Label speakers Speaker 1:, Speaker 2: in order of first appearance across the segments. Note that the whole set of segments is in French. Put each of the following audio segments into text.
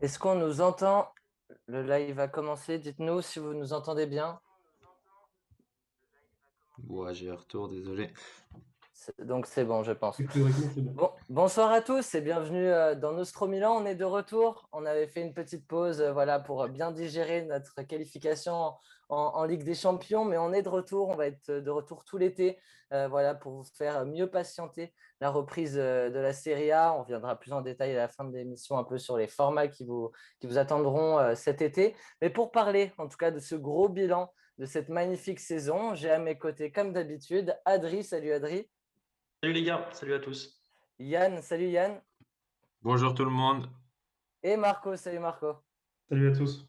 Speaker 1: Est-ce qu'on nous entend? Le live va commencer. Dites-nous si vous nous entendez bien.
Speaker 2: Ouais, j'ai un retour, désolé.
Speaker 1: Donc c'est bon, je pense.
Speaker 3: Théoriquement, c'est bon.
Speaker 1: Bon, bonsoir à tous et bienvenue dans Nostro Milan. On est de retour. On avait fait une petite pause voilà, pour bien digérer notre qualification en Ligue des Champions, mais on est de retour. On va être de retour tout l'été voilà, pour vous faire mieux patienter la reprise de la Serie A. On reviendra plus en détail à la fin de l'émission un peu sur les formats qui vous attendront cet été. Mais pour parler en tout cas de ce gros bilan de cette magnifique saison, j'ai à mes côtés, comme d'habitude, Adri. Salut Adri.
Speaker 3: Salut les gars, salut à tous.
Speaker 1: Yann. Salut Yann.
Speaker 2: Bonjour tout le monde.
Speaker 1: Et Marco, salut Marco.
Speaker 3: Salut à tous.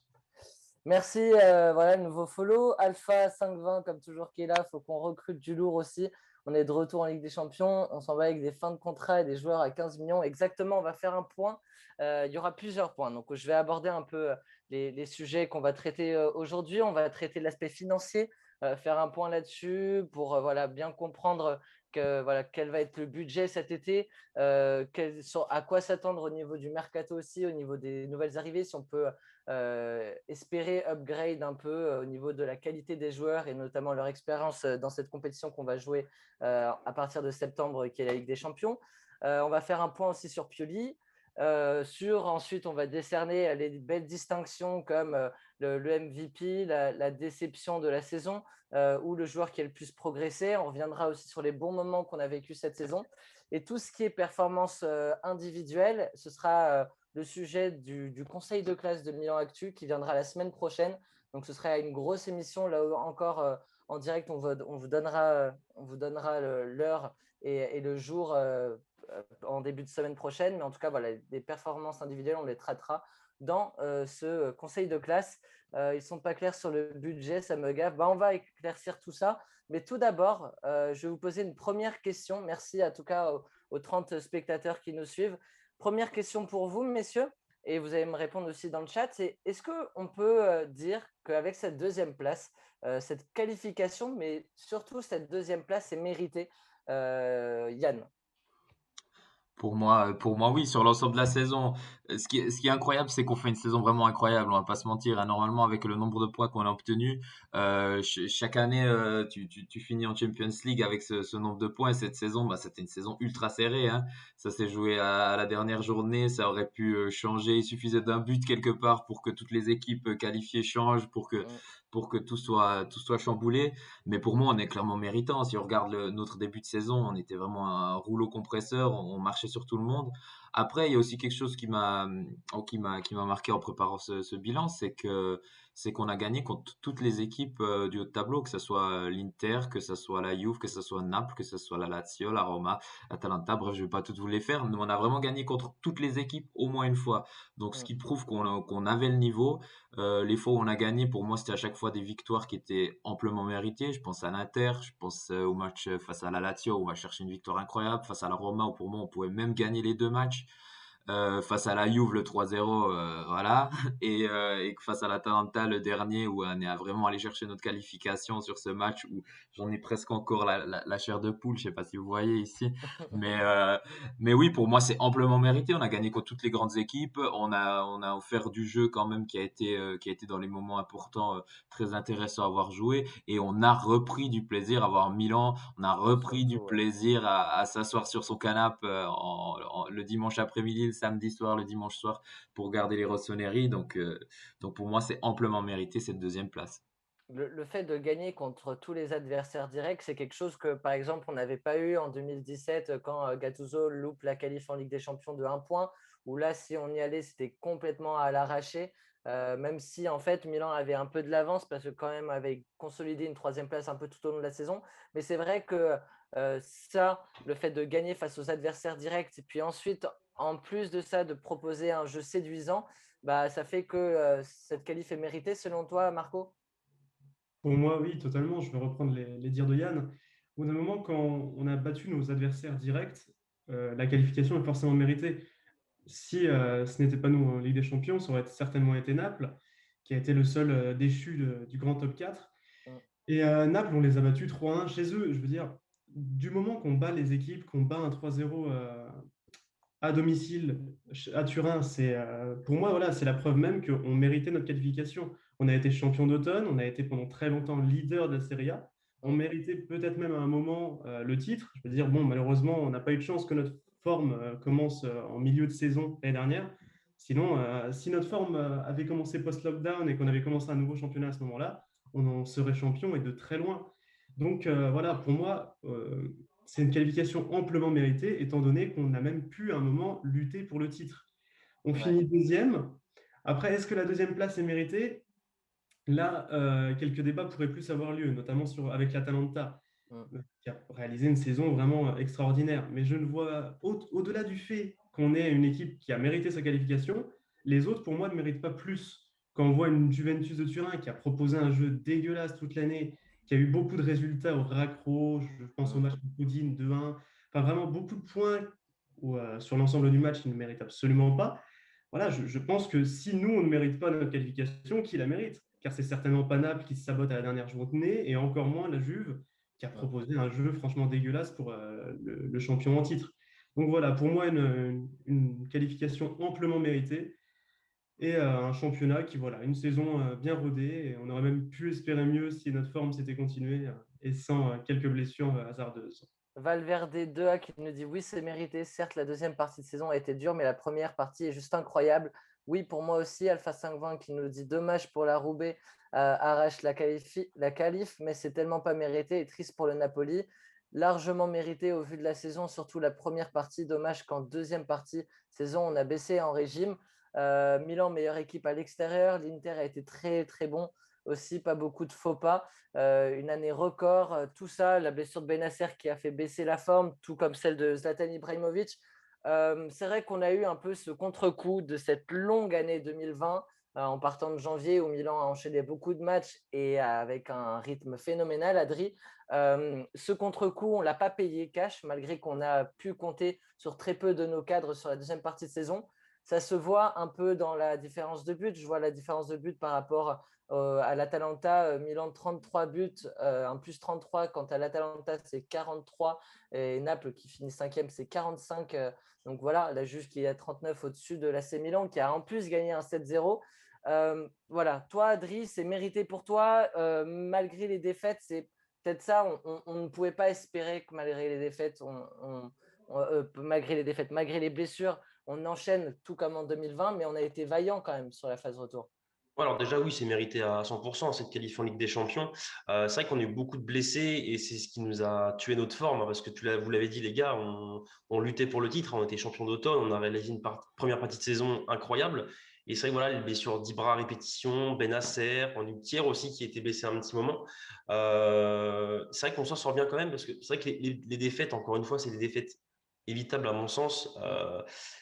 Speaker 1: Merci, voilà, nouveau follow. Alpha 520, comme toujours, qui est là. Il faut qu'on recrute du lourd aussi. On est de retour en Ligue des Champions. On s'en va avec des fins de contrat et des joueurs à 15 millions. Exactement, on va faire un point. Il y aura plusieurs points. Donc, je vais aborder un peu les sujets qu'on va traiter aujourd'hui. On va traiter l'aspect financier, faire un point là-dessus pour voilà, bien comprendre voilà, quel va être le budget cet été, à quoi s'attendre au niveau du mercato aussi, au niveau des nouvelles arrivées, si on peut espérer upgrade un peu au niveau de la qualité des joueurs et notamment leur expérience dans cette compétition qu'on va jouer à partir de septembre, qui est la Ligue des Champions. On va faire un point aussi sur Pioli. Ensuite, on va décerner les belles distinctions comme le MVP, la déception de la saison ou le joueur qui a le plus progressé. On reviendra aussi sur les bons moments qu'on a vécu cette saison. Et tout ce qui est performance individuelle, ce sera le sujet du conseil de classe de Milan Actu qui viendra la semaine prochaine. Donc, ce sera une grosse émission. Là encore, en direct, on vous donnera l'heure et le jour en début de semaine prochaine. Mais en tout cas, voilà, des performances individuelles, on les traitera dans ce conseil de classe. Ils ne sont pas clairs sur le budget, ça me gaffe. On va éclaircir tout ça. Mais tout d'abord, je vais vous poser une première question. Merci en tout cas aux 30 spectateurs qui nous suivent. Première question pour vous, messieurs, et vous allez me répondre aussi dans le chat, c'est est-ce qu'on peut dire qu'avec cette deuxième place, cette qualification, mais surtout cette deuxième place est méritée, Yann?
Speaker 2: Pour moi, oui, sur l'ensemble de la saison. Ce qui est incroyable, c'est qu'on fait une saison vraiment incroyable. On va pas se mentir, hein. Normalement, avec le nombre de points qu'on a obtenu, chaque année, tu finis en Champions League avec ce nombre de points. Et cette saison, bah, c'était une saison ultra serrée, hein. Ça s'est joué à la dernière journée. Ça aurait pu changer. Il suffisait d'un but quelque part pour que toutes les équipes qualifiées changent,
Speaker 1: Mm.
Speaker 2: pour que tout soit chamboulé. Mais pour moi, on est clairement méritant. Si on regarde notre début de saison, on était vraiment un rouleau compresseur. On marchait sur tout le monde. Après, il y a aussi quelque chose qui m'a marqué en préparant ce bilan, c'est qu'on a gagné contre toutes les équipes du haut de tableau, que ce soit l'Inter, que ce soit la Juve, que ce soit Naples, que ce soit la Lazio, la Roma, l'Atalanta. Bref, je vais pas toutes vous les faire, mais on a vraiment gagné contre toutes les équipes au moins une fois. Donc, ce
Speaker 1: Mm.
Speaker 2: qui prouve qu'on avait le niveau. Les fois où on a gagné, pour moi, c'était à chaque fois des victoires qui étaient amplement méritées. Je pense à l'Inter, je pense au match face à la Lazio où on va chercher une victoire incroyable, face à la Roma où pour moi on pouvait même gagner les deux matchs. Face à la Juve le 3-0, voilà, et face à l'Atalanta le dernier où on est vraiment allé chercher notre qualification sur ce match où j'en ai presque encore la chair de poule, je sais pas si vous voyez ici, mais euh, mais oui, pour moi c'est amplement mérité. On a gagné contre toutes les grandes équipes, on a offert du jeu quand même qui a été dans les moments importants très intéressant à avoir joué, et on a repris du plaisir à voir Milan. On a repris du
Speaker 1: Surtout, ouais.
Speaker 2: plaisir à s'asseoir sur son canapé le dimanche après-midi, le samedi soir, le dimanche soir pour garder les Rossoneri. Donc pour moi, c'est amplement mérité cette deuxième place.
Speaker 1: Le fait de gagner contre tous les adversaires directs, c'est quelque chose que, par exemple, on n'avait pas eu en 2017 quand Gattuso loupe la qualif en Ligue des Champions de 1 point, où là, si on y allait, c'était complètement à l'arraché, même si, en fait, Milan avait un peu de l'avance parce que quand même avait consolidé une troisième place un peu tout au long de la saison. Mais c'est vrai que ça, le fait de gagner face aux adversaires directs, et puis ensuite, en plus de ça, de proposer un jeu séduisant, bah, ça fait que cette qualif est méritée, selon toi, Marco?
Speaker 3: Pour moi, oui, totalement. Je vais reprendre les dires de Yann. Au bout d'un moment, quand on a battu nos adversaires directs, la qualification est forcément méritée. Si ce n'était pas nous en Ligue des Champions, ça aurait certainement été Naples, qui a été le seul déchu du grand top 4.
Speaker 1: Mm.
Speaker 3: Et Naples, on les a battus 3-1 chez eux. Je veux dire, du moment qu'on bat les équipes, qu'on bat un 3-0 à domicile à Turin, pour moi, voilà, c'est la preuve même qu'on méritait notre qualification. On a été champion d'automne, on a été pendant très longtemps leader de la Serie A. On
Speaker 1: Mm.
Speaker 3: méritait peut-être même à un moment le titre. Je veux dire, bon, malheureusement, on n'a pas eu de chance que notre forme commence en milieu de saison l'année dernière. Sinon, si notre forme avait commencé post-lockdown et qu'on avait commencé un nouveau championnat à ce moment-là, on en serait champion et de très loin. Donc voilà, pour moi, c'est une qualification amplement méritée, étant donné qu'on a même pu à un moment lutter pour le titre. On
Speaker 1: Ouais.
Speaker 3: finit deuxième. Après, est-ce que la deuxième place est méritée? Là, quelques débats pourraient plus avoir lieu, notamment avec l'Atalanta,
Speaker 1: Mm.
Speaker 3: qui a réalisé une saison vraiment extraordinaire. Mais je ne vois, au-delà du fait qu'on ait une équipe qui a mérité sa qualification, les autres, pour moi, ne méritent pas plus. Quand on voit une Juventus de Turin qui a proposé un jeu dégueulasse toute l'année, qui a eu beaucoup de résultats au raccro, je pense au
Speaker 1: Mm.
Speaker 3: match de Poudine 2-1, enfin vraiment beaucoup de points sur l'ensemble du match, ils ne méritent absolument pas. Voilà, je pense que si nous, on ne mérite pas notre qualification, qui la mérite? Car c'est certainement pas Naples qui se sabote à la dernière journée, et encore moins la Juve, qui a
Speaker 1: Mm.
Speaker 3: proposé un jeu franchement dégueulasse pour le champion en titre. Donc voilà, pour moi, une qualification amplement méritée, et un championnat qui, voilà, une saison bien rodée, et on aurait même pu espérer mieux si notre forme s'était continuée, et sans quelques blessures hasardeuses.
Speaker 1: Valverde 2A qui nous dit oui, c'est mérité. Certes, la deuxième partie de saison a été dure, mais la première partie est juste incroyable. Oui, pour moi aussi, Alpha 520 qui nous dit dommage pour la Roubaix, arrache la qualif, mais c'est tellement pas mérité et triste pour le Napoli. Largement mérité au vu de la saison, surtout la première partie. Dommage qu'en deuxième partie saison, on a baissé en régime. Milan, meilleure équipe à l'extérieur. L'Inter a été très très bon aussi, pas beaucoup de faux pas. Une année record, tout ça, la blessure de Benacer qui a fait baisser la forme, tout comme celle de Zlatan Ibrahimovic. C'est vrai qu'on a eu un peu ce contre-coup de cette longue année 2020 en partant de janvier où Milan a enchaîné beaucoup de matchs et avec un rythme phénoménal, Adri. Ce contre-coup, on ne l'a pas payé cash malgré qu'on a pu compter sur très peu de nos cadres sur la deuxième partie de saison. Ça se voit un peu dans la différence de but. Je vois la différence de but par rapport à l'Atalanta, Milan 33 buts, un plus 33. Quant à l'Atalanta, c'est 43. Et Naples qui finit cinquième, c'est 45. Donc voilà, la Juve qui est à 39 au-dessus de l'AC Milan, qui a en plus gagné un 7-0. Voilà, toi, Adri, c'est mérité pour toi. Malgré les défaites, c'est peut-être ça. On ne pouvait pas espérer que malgré les défaites, malgré les défaites, malgré les blessures, on enchaîne tout comme en 2020, mais on a été vaillant quand même sur la phase retour.
Speaker 4: Ouais, alors déjà, oui, c'est mérité à 100%, cette qualif en Ligue des Champions. C'est vrai qu'on a eu beaucoup de blessés et c'est ce qui nous a tué notre forme, hein, parce que vous l'avez dit, les gars, on luttait pour le titre, on était champion d'automne, on a réalisé une première partie de saison incroyable. Et c'est vrai que voilà, les blessures d'Ibra à répétition, Benacer, on a eu Thiers aussi qui était blessé un petit moment. C'est vrai qu'on s'en sort bien quand même, parce que c'est vrai que les défaites, encore une fois, c'est des défaites évitables à mon sens.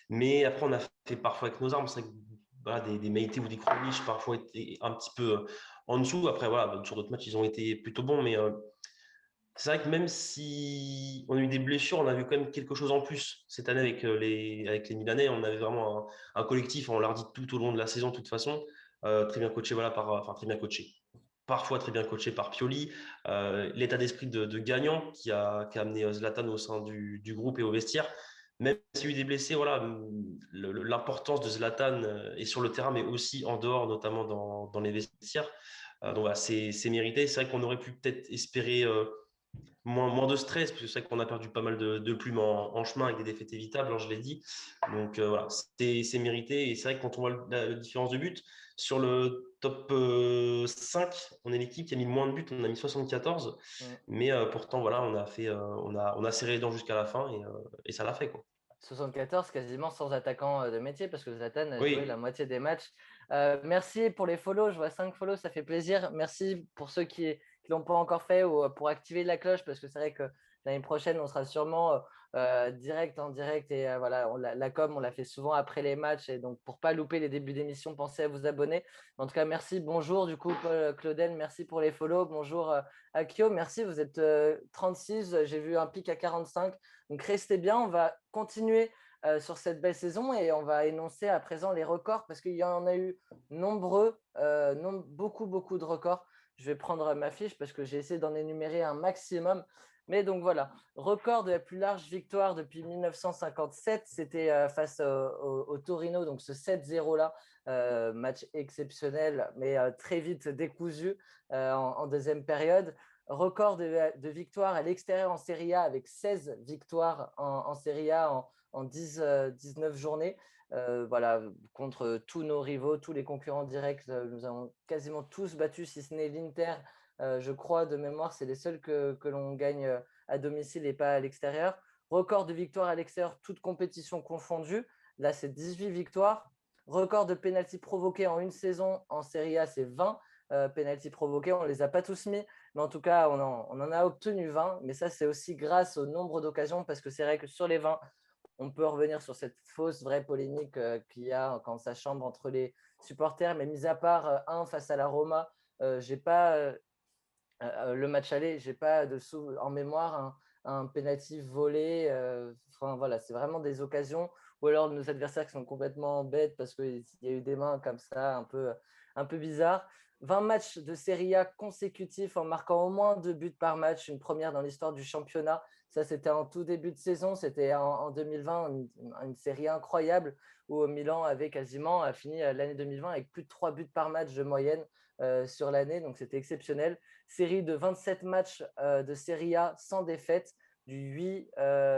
Speaker 4: Mais après, on a fait parfois avec nos armes. C'est vrai que voilà, des Meïté ou des Krunic parfois étaient un petit peu en dessous. Après, voilà, sur d'autres matchs, ils ont été plutôt bons. Mais c'est vrai que même si on a eu des blessures, on a vu quand même quelque chose en plus cette année avec les Milanais. On avait vraiment un collectif, on l'a redit tout au long de la saison, de toute façon. Très bien coaché, voilà, enfin, très bien coaché. Parfois très bien coaché par Pioli. L'état d'esprit de gagnant qui a amené Zlatan au sein du groupe et au vestiaire. Même s'il y a eu des blessés, voilà, l'importance de Zlatan est sur le terrain, mais aussi en dehors, notamment dans les vestiaires. Donc voilà, c'est mérité. C'est vrai qu'on aurait pu peut-être espérer moins de stress, parce que c'est vrai qu'on a perdu pas mal de plumes en chemin avec des défaites évitables, hein, je l'ai dit. Donc voilà, c'est mérité. Et c'est vrai que quand on voit la différence de but, sur le top 5, on est l'équipe qui a mis le moins de buts, on a mis 74.
Speaker 1: Mm.
Speaker 4: Mais pourtant, voilà, on a serré les dents jusqu'à la fin et ça l'a fait, quoi.
Speaker 1: 74, quasiment sans attaquant de métier, parce que Zlatan a joué la
Speaker 4: Oui,
Speaker 1: moitié des matchs. Merci pour les follow. Je vois 5 follow, ça fait plaisir. Merci pour ceux qui ne l'ont pas encore fait ou pour activer la cloche, parce que c'est vrai que l'année prochaine, on sera sûrement direct en direct. Et voilà, la com, on la fait souvent après les matchs. Et donc, pour ne pas louper les débuts d'émission, pensez à vous abonner. En tout cas, merci. Bonjour, du coup, Paul Claudel. Merci pour les follow. Bonjour, Akio. Merci. Vous êtes 36. J'ai vu un pic à 45. Donc restez bien, on va continuer sur cette belle saison et on va énoncer à présent les records parce qu'il y en a eu nombreux, beaucoup de records. Je vais prendre ma fiche parce que j'ai essayé d'en énumérer un maximum. Mais donc voilà, record de la plus large victoire depuis 1957, c'était face au Torino, donc ce 7-0 là, match exceptionnel, mais très vite décousu en deuxième période. Record de victoires à l'extérieur en Serie A avec 16 victoires en Serie A en 19 journées. Voilà, contre tous nos rivaux, tous les concurrents directs, nous avons quasiment tous battu, si ce n'est l'Inter. Je crois de mémoire, c'est les seuls que l'on gagne à domicile et pas à l'extérieur. Record de victoires à l'extérieur, toutes compétitions confondues. Là, c'est 18 victoires. Record de pénalty provoqués en une saison en Serie A, c'est 20 pénalty provoqués. On ne les a pas tous mis, mais en tout cas, on en a obtenu 20. Mais ça, c'est aussi grâce au nombre d'occasions, parce que c'est vrai que sur les 20, on peut revenir sur cette fausse vraie polémique qu'il y a quand ça chambre entre les supporters. Mais mis à part un face à la Roma, j'ai pas le match aller, j'ai pas en mémoire un penalty volé. Enfin voilà, c'est vraiment des occasions, ou alors nos adversaires qui sont complètement bêtes parce qu'il y a eu des mains comme ça un peu bizarres. 20 matchs de Serie A consécutifs en marquant au moins 2 buts par match, une première dans l'histoire du championnat. Ça, c'était en tout début de saison, c'était en 2020, une série incroyable où Milan avait quasiment fini l'année 2020 avec plus de 3 buts par match de moyenne sur l'année, donc c'était exceptionnel. Série de 27 matchs de Serie A sans défaite du 8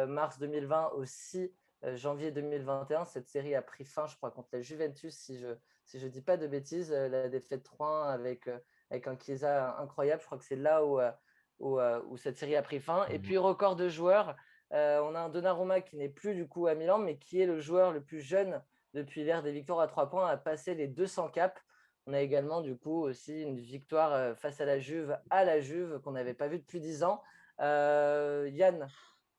Speaker 1: mars 2020 au 6 janvier 2021. Cette série a pris fin, je crois, contre la Juventus, si je dis pas de bêtises, la défaite 3-1 avec un Chiesa incroyable. Je crois que c'est là où cette série a pris fin. Et puis, record de joueurs, on a un Donnarumma qui n'est plus du coup à Milan, mais qui est le joueur le plus jeune depuis l'ère des victoires à 3 points à passer les 200 caps. On a également du coup aussi une victoire face à la Juve qu'on n'avait pas vue depuis 10 ans. Yann.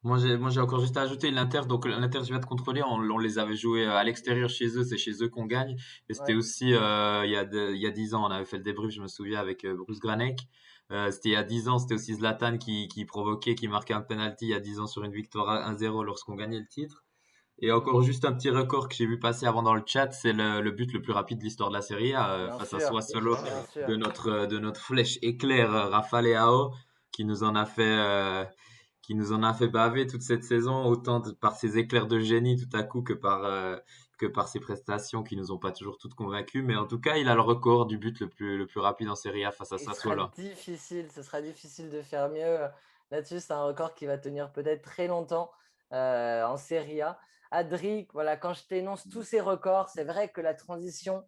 Speaker 2: Moi, j'ai encore juste à ajouter l'Inter. Donc, l'Inter, je viens de contrôler. On les avait joués à l'extérieur chez eux. C'est chez eux qu'on gagne. Et c'était
Speaker 1: Ouais.
Speaker 2: aussi il y a 10 ans. On avait fait le débrief, je me souviens, avec Bruce Granek. C'était il y a 10 ans. C'était aussi Zlatan qui provoquait, qui marquait un penalty il y a 10 ans sur une victoire 1-0 lorsqu'on gagnait le titre. Et encore juste un petit record que j'ai vu passer avant dans le chat, c'est le but le plus rapide de l'histoire de la série A,
Speaker 1: Bien
Speaker 2: face à
Speaker 1: sûr,
Speaker 2: Sassuolo
Speaker 1: bien sûr.
Speaker 2: de notre flèche éclair, Rafa Leao, qui nous en a fait qui nous en a fait baver toute cette saison, autant par ses éclairs de génie tout à coup que par ses prestations qui nous ont pas toujours toutes convaincus. Mais en tout cas, il a le record du but le plus rapide en Serie A face à Sassuolo.
Speaker 1: Ce sera difficile de faire mieux là-dessus. C'est un record qui va tenir peut-être très longtemps en Serie A. Adri, voilà, quand je t'énonce tous ces records, c'est vrai que la transition,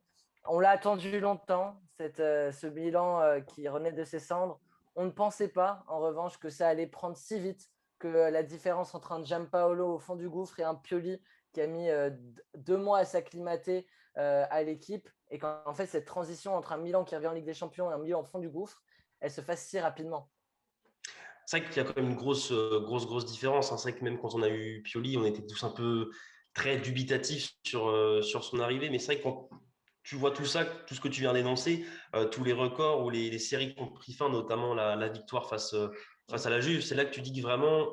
Speaker 1: on l'a attendu longtemps, ce bilan qui renaît de ses cendres. On ne pensait pas, en revanche, que ça allait prendre si vite, que la différence entre un Giampaolo au fond du gouffre et un Pioli qui a mis 2 mois à s'acclimater à l'équipe, et qu'en fait, cette transition entre un Milan qui revient en Ligue des Champions et un Milan au fond du gouffre, elle se fasse si rapidement.
Speaker 4: C'est vrai qu'il y a quand même une grosse différence, hein. C'est vrai que même quand on a eu Pioli, on était tous un peu très dubitatifs sur son arrivée. Mais c'est vrai que quand tu vois tout ça, tout ce que tu viens d'énoncer, tous les records ou les séries qui ont pris fin, notamment la victoire face à la Juve, c'est là que tu dis que vraiment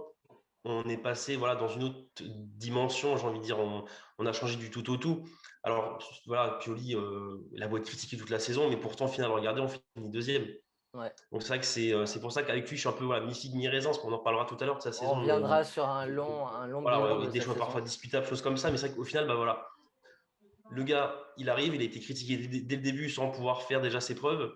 Speaker 4: on est passé voilà, dans une autre dimension, j'ai envie de dire, on a changé du tout au tout. Alors voilà, Pioli, il a beau être critiqué toute la saison, mais pourtant, au final, regardez, on finit deuxième.
Speaker 1: Ouais.
Speaker 4: Donc c'est vrai que c'est pour ça qu'avec lui, je suis un peu voilà, mi-figue, mi-raisin, parce qu'on en parlera tout à l'heure de sa
Speaker 1: On
Speaker 4: saison.
Speaker 1: reviendra sur un long
Speaker 4: Voilà,
Speaker 1: bilan
Speaker 4: ouais,
Speaker 1: de
Speaker 4: des
Speaker 1: sa
Speaker 4: choix parfois
Speaker 1: saison.
Speaker 4: discutables, choses comme ça, mais c'est vrai qu'au final, bah voilà, le gars, il arrive, il a été critiqué dès le début sans pouvoir faire déjà ses preuves.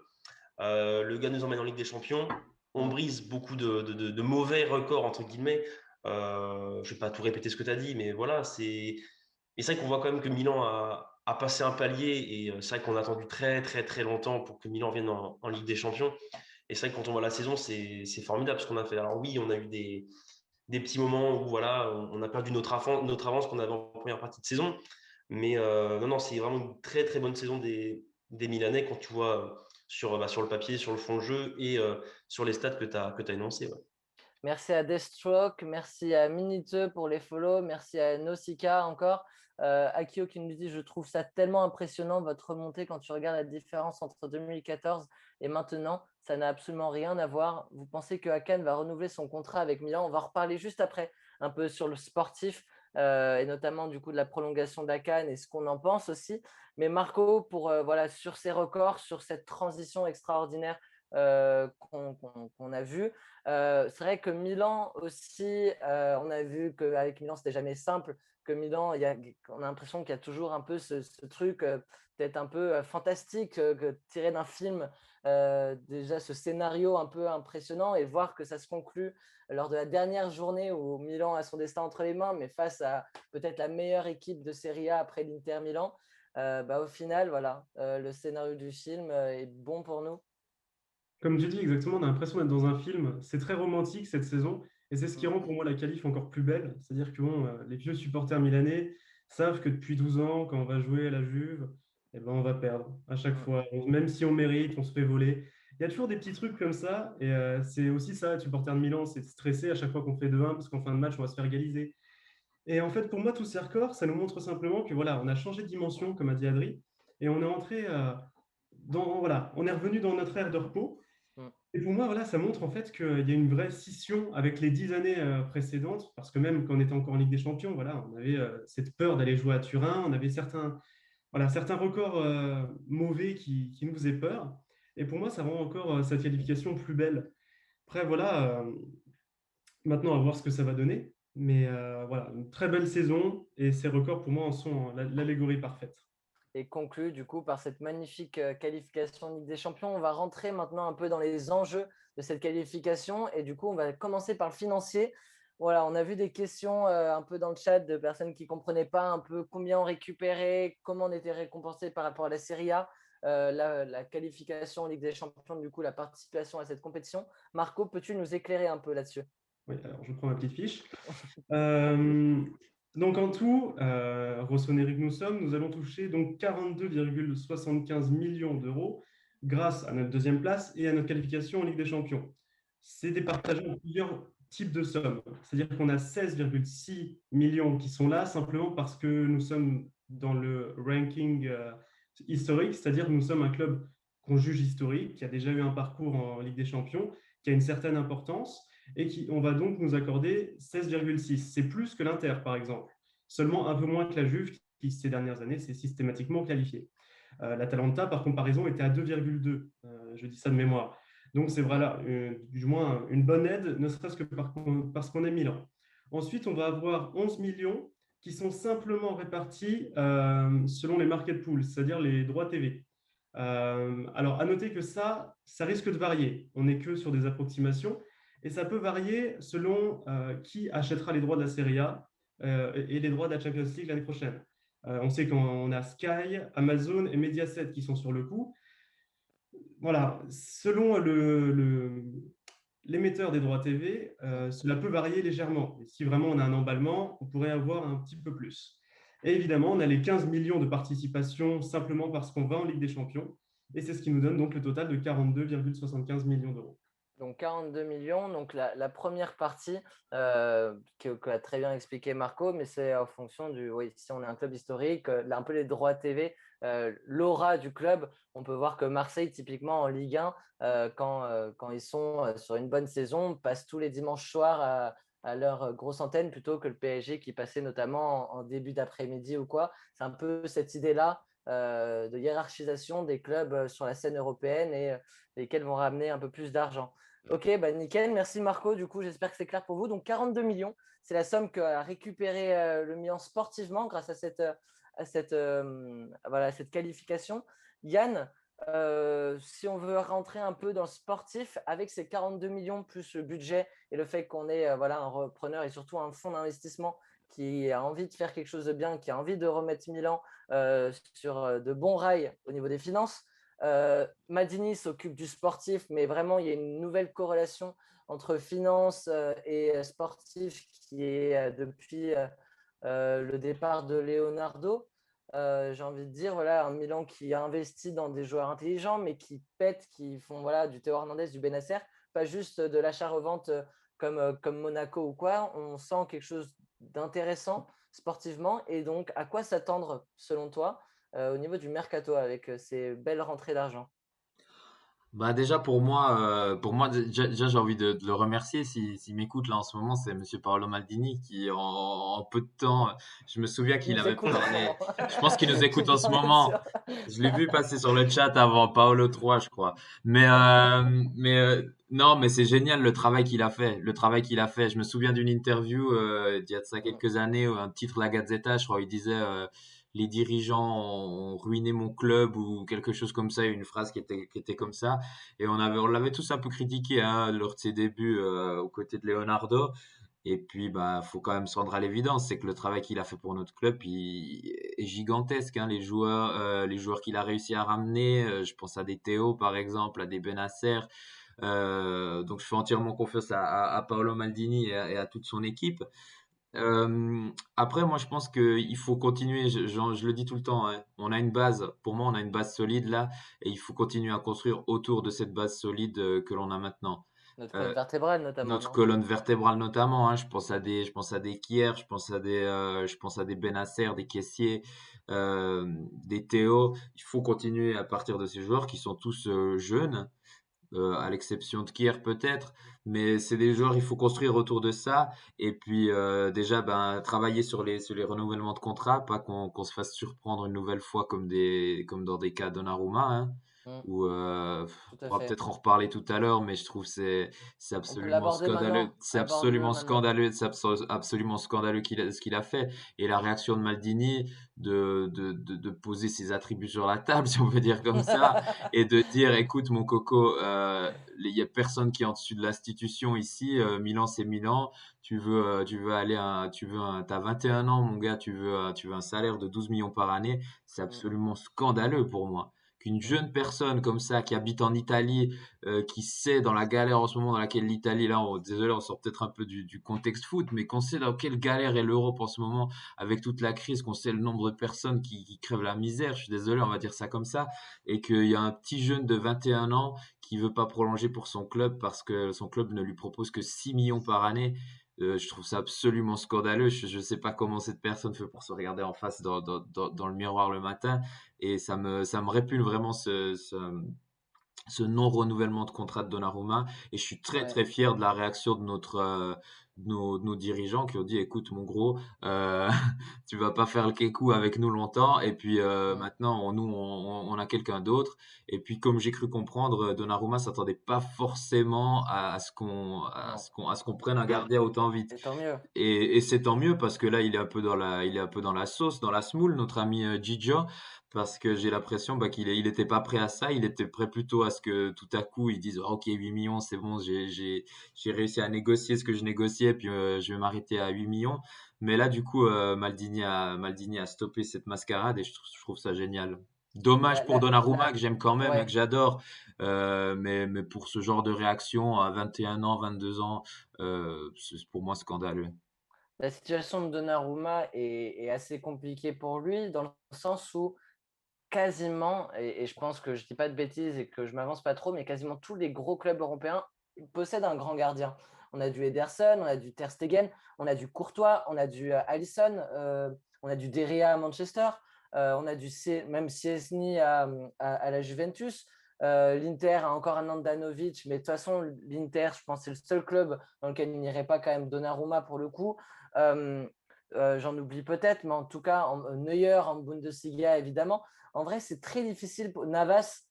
Speaker 4: Le gars nous emmène en Ligue des Champions. On brise beaucoup de mauvais records, entre guillemets. Je ne vais pas tout répéter ce que tu as dit, mais voilà, et c'est vrai qu'on voit quand même que Milan a passé un palier, et c'est vrai qu'on a attendu très très longtemps pour que Milan vienne en Ligue des Champions. Et c'est vrai que quand on voit la saison, c'est formidable ce qu'on a fait. Alors oui, on a eu des petits moments où voilà, on a perdu notre avance qu'on avait en première partie de saison. Mais non, c'est vraiment une très très bonne saison des Milanais quand tu vois sur le papier, sur le fond de jeu et sur les stats que tu as énoncés. Ouais.
Speaker 1: Merci à Deathstroke, merci à Miniteux pour les follow, merci à Nausicaa encore. Akio qui nous dit: je trouve ça tellement impressionnant votre remontée quand tu regardes la différence entre 2014 et maintenant. Ça n'a absolument rien à voir. Vous pensez que Hakan va renouveler son contrat avec Milan? On va en reparler juste après, un peu sur le sportif et notamment du coup de la prolongation d'Hakan et ce qu'on en pense aussi. Mais Marco, pour voilà, sur ces records, sur cette transition extraordinaire qu'on a vu. C'est vrai que Milan aussi, on a vu qu'avec Milan, c'était jamais simple. Que Milan, on a l'impression qu'il y a toujours un peu ce truc peut-être un peu fantastique, tiré d'un film. Déjà, ce scénario un peu impressionnant et voir que ça se conclut lors de la dernière journée où Milan a son destin entre les mains, mais face à peut-être la meilleure équipe de Serie A après l'Inter Milan. Au final, voilà, le scénario du film est bon pour nous.
Speaker 3: Comme tu dis exactement, on a l'impression d'être dans un film. C'est très romantique cette saison et c'est ce qui
Speaker 1: Mm.
Speaker 3: rend pour moi la qualif encore plus belle. C'est-à-dire que bon, les vieux supporters milanais savent que depuis 12 ans, quand on va jouer à la Juve, eh ben, on va perdre à chaque
Speaker 1: Mm.
Speaker 3: fois. Même si on mérite, on se fait voler. Il y a toujours des petits trucs comme ça et c'est aussi ça, être supporter de Milan, c'est de stresser à chaque fois qu'on fait 2-1 parce qu'en fin de match, on va se faire égaliser. Et en fait, pour moi, tous ces records, ça nous montre simplement que voilà, on a changé de dimension, comme a dit Adri, et on est entré voilà, on est revenu dans notre ère de repos.
Speaker 1: Mm.
Speaker 3: Et pour moi, voilà, ça montre en fait qu'il y a une vraie scission avec les 10 années précédentes, parce que même quand on était encore en Ligue des Champions, voilà, on avait cette peur d'aller jouer à Turin, on avait certains records mauvais qui nous faisaient peur. Et pour moi, ça rend encore cette qualification plus belle. Après, voilà, maintenant à voir ce que ça va donner. Mais voilà, une très belle saison, et ces records pour moi en sont l'allégorie parfaite.
Speaker 1: Et conclu du coup par cette magnifique qualification en Ligue des Champions. On va rentrer maintenant un peu dans les enjeux de cette qualification et du coup on va commencer par le financier. Voilà, on a vu des questions un peu dans le chat de personnes qui ne comprenaient pas un peu combien on récupérait, comment on était récompensé par rapport à la Serie A, la qualification en Ligue des Champions, du coup la participation à cette compétition. Marco, peux-tu nous éclairer un peu là-dessus?
Speaker 3: Oui, alors je prends ma petite fiche. Euh, donc en tout, Rossoneri que nous sommes, nous allons toucher donc 42,75 millions d'euros grâce à notre deuxième place et à notre qualification en Ligue des Champions. C'est départagé en plusieurs types de sommes. C'est-à-dire qu'on a 16,6 millions qui sont là simplement parce que nous sommes dans le ranking historique, c'est-à-dire que nous sommes un club qu'on juge historique, qui a déjà eu un parcours en Ligue des Champions, qui a une certaine importance et on va donc nous accorder 16,6. C'est plus que l'Inter, par exemple. Seulement un peu moins que la Juve, qui ces dernières années s'est systématiquement qualifiée. L'Atalanta, par comparaison, était à 2,2. Je dis ça de mémoire. Donc c'est voilà, du moins une bonne aide, ne serait-ce que parce qu'on est Milan. Ensuite, on va avoir 11 millions qui sont simplement répartis selon les market pools, c'est-à-dire les droits TV. Alors, à noter que ça risque de varier. On n'est que sur des approximations. Et ça peut varier selon qui achètera les droits de la Serie A et les droits de la Champions League l'année prochaine. On sait qu'on a Sky, Amazon et Mediaset qui sont sur le coup. Voilà, selon l'émetteur des droits TV, cela peut varier légèrement. Et si vraiment on a un emballement, on pourrait avoir un petit peu plus. Et évidemment, on a les 15 millions de participation simplement parce qu'on va en Ligue des Champions. Et c'est ce qui nous donne donc le total de 42,75 millions d'euros.
Speaker 1: Donc 42 millions, donc la première partie qu'a très bien expliqué Marco, mais c'est en fonction oui, si on est un club historique, un peu les droits TV, l'aura du club. On peut voir que Marseille, typiquement en Ligue 1, quand ils sont sur une bonne saison, passent tous les dimanches soirs à leur grosse antenne plutôt que le PSG qui passait notamment en début d'après-midi ou quoi. C'est un peu cette idée-là de hiérarchisation des clubs sur la scène européenne et lesquels vont ramener un peu plus d'argent. Ok, nickel. Merci Marco. Du coup, j'espère que c'est clair pour vous. Donc 42 millions, c'est la somme qu'a récupéré le Milan sportivement grâce à cette qualification. Yann, si on veut rentrer un peu dans le sportif, avec ces 42 millions plus le budget et le fait qu'on ait un repreneur et surtout un fonds d'investissement qui a envie de faire quelque chose de bien, qui a envie de remettre Milan sur de bons rails au niveau des finances, Madini s'occupe du sportif, mais vraiment, il y a une nouvelle corrélation entre finance et sportif qui est depuis le départ de Leonardo. J'ai envie de dire, voilà, un Milan qui a investi dans des joueurs intelligents, mais qui pètent, qui font du Théo Hernandez, du Benacer, pas juste de l'achat-revente comme Monaco ou quoi. On sent quelque chose d'intéressant sportivement. Et donc, à quoi s'attendre selon toi au niveau du mercato avec ces belles rentrées d'argent?
Speaker 2: Bah déjà pour moi déjà j'ai envie de le remercier s'il m'écoute là en ce moment, c'est Monsieur Paolo Maldini qui en peu de temps, je me souviens
Speaker 1: Il
Speaker 2: qu'il
Speaker 1: nous
Speaker 2: avait
Speaker 1: écoute en ce
Speaker 2: parlé,
Speaker 1: moment.
Speaker 2: je pense qu'il nous
Speaker 1: Tu
Speaker 2: écoute en
Speaker 1: peux
Speaker 2: ce
Speaker 1: en être
Speaker 2: moment.
Speaker 1: sûr.
Speaker 2: Je l'ai vu passer sur le chat avant Paolo 3, je crois. Non, mais c'est génial le travail qu'il a fait. Le travail qu'il a fait. Je me souviens d'une interview d'il y a de ça quelques années, un titre de la Gazzetta, je crois, il disait les dirigeants ont ruiné mon club ou quelque chose comme ça, une phrase qui était comme ça. Et on l'avait tous un peu critiqué hein, lors de ses débuts aux côtés de Leonardo. Et puis, bah, faut quand même se rendre à l'évidence, c'est que le travail qu'il a fait pour notre club est gigantesque. Hein. Les joueurs qu'il a réussi à ramener, je pense à des Théo par exemple, à des Benasser. Donc, je fais entièrement confiance à Paolo Maldini et à toute son équipe. Après, moi, je pense qu'il faut continuer. Je le dis tout le temps. Hein. On a une base. Pour moi, on a une base solide là, et il faut continuer à construire autour de cette base solide que l'on a maintenant.
Speaker 1: Notre colonne
Speaker 2: Euh,
Speaker 1: vertébrale, notamment,
Speaker 2: Notre
Speaker 1: non?
Speaker 2: colonne vertébrale notamment, hein, je pense à des Kier, je pense à des Benasser, des Kessié, des Théo. Il faut continuer à partir de ces joueurs qui sont tous jeunes, à l'exception de Kier peut-être, mais c'est des joueurs, il faut construire autour de ça. Et puis déjà, ben, travailler sur les renouvellements de contrat, pas qu'on se fasse surprendre une nouvelle fois comme dans des cas Donnarumma, hein,
Speaker 1: Mm,
Speaker 2: où
Speaker 1: tout à
Speaker 2: on va
Speaker 1: fait.
Speaker 2: peut-être en reparler tout à l'heure, mais je trouve que c'est
Speaker 1: On peut
Speaker 2: absolument
Speaker 1: l'aborder
Speaker 2: scandaleux,
Speaker 1: maintenant. Aborde-le maintenant.
Speaker 2: absolument scandaleux ce qu'il a fait. Et la réaction de Maldini de poser ses attributs sur la table, si on peut dire comme ça, et de dire, écoute mon coco, il y a personne qui est en dessus de l'institution ici. Milan, c'est Milan. Tu veux aller, t'as 21 ans, mon gars. Tu veux un salaire de 12 millions par année. C'est
Speaker 1: Mm,
Speaker 2: absolument scandaleux pour moi. Qu'une
Speaker 1: mm.
Speaker 2: jeune personne comme ça, qui habite en Italie, qui sait dans la galère en ce moment dans laquelle l'Italie, là, désolé, on sort peut-être un peu du contexte foot, mais qu'on sait dans quelle galère est l'Europe en ce moment avec toute la crise, qu'on sait le nombre de personnes qui crèvent la misère. Je suis désolé, on va dire ça comme ça, et qu'il y a un petit jeune de 21 ans qui veut pas prolonger pour son club parce que son club ne lui propose que 6 millions par année. Je trouve ça absolument scandaleux. Je ne sais pas comment cette personne fait pour se regarder en face dans le miroir le matin. Et ça me répugne vraiment ce non-renouvellement de contrat de Donnarumma. Et je suis très,
Speaker 1: Ouais.
Speaker 2: très fier de la réaction de nos dirigeants qui ont dit, écoute, mon gros, euh, tu vas pas faire le kékou avec nous longtemps. Et puis
Speaker 1: Mm.
Speaker 2: maintenant, on a quelqu'un d'autre. Et puis, comme j'ai cru comprendre, Donnarumma s'attendait pas forcément
Speaker 1: Non.
Speaker 2: à ce qu'on prenne un gardien autant vite.
Speaker 1: Et tant mieux.
Speaker 2: Et c'est tant mieux parce que là, il est un peu dans la sauce, dans la semoule, notre ami Gigio, parce que j'ai l'impression bah, il était pas prêt à ça. Il était prêt plutôt à ce que tout à coup, ils disent, ah, ok, 8 millions, c'est bon, j'ai réussi à négocier ce que je négociais, puis je vais m'arrêter à 8 millions. Mais là, du coup, Maldini a stoppé cette mascarade et je trouve ça génial. Dommage
Speaker 1: La,
Speaker 2: pour
Speaker 1: la,
Speaker 2: Donnarumma,
Speaker 1: la...
Speaker 2: que j'aime quand même et que
Speaker 1: Ouais.
Speaker 2: j'adore. Mais pour ce genre de réaction à 21 ans, 22 ans, c'est pour moi scandaleux.
Speaker 1: La situation de Donnarumma est assez compliquée pour lui, dans le sens où quasiment, et je pense que je dis pas de bêtises et que je m'avance pas trop, mais quasiment tous les gros clubs européens possèdent un grand gardien. On a du Ederson, on a du Ter Stegen, on a du Courtois, on a du Alisson, on a du De Gea à Manchester, on a même Szczesny à la Juventus. L'Inter a encore un Andanovic, mais de toute façon, l'Inter, je pense, c'est le seul club dans lequel il n'irait pas quand même Donnarumma pour le coup. Euh, J'en oublie peut-être, mais en tout cas, Neuer en Bundesliga, évidemment. En vrai, c'est très difficile pour Navas,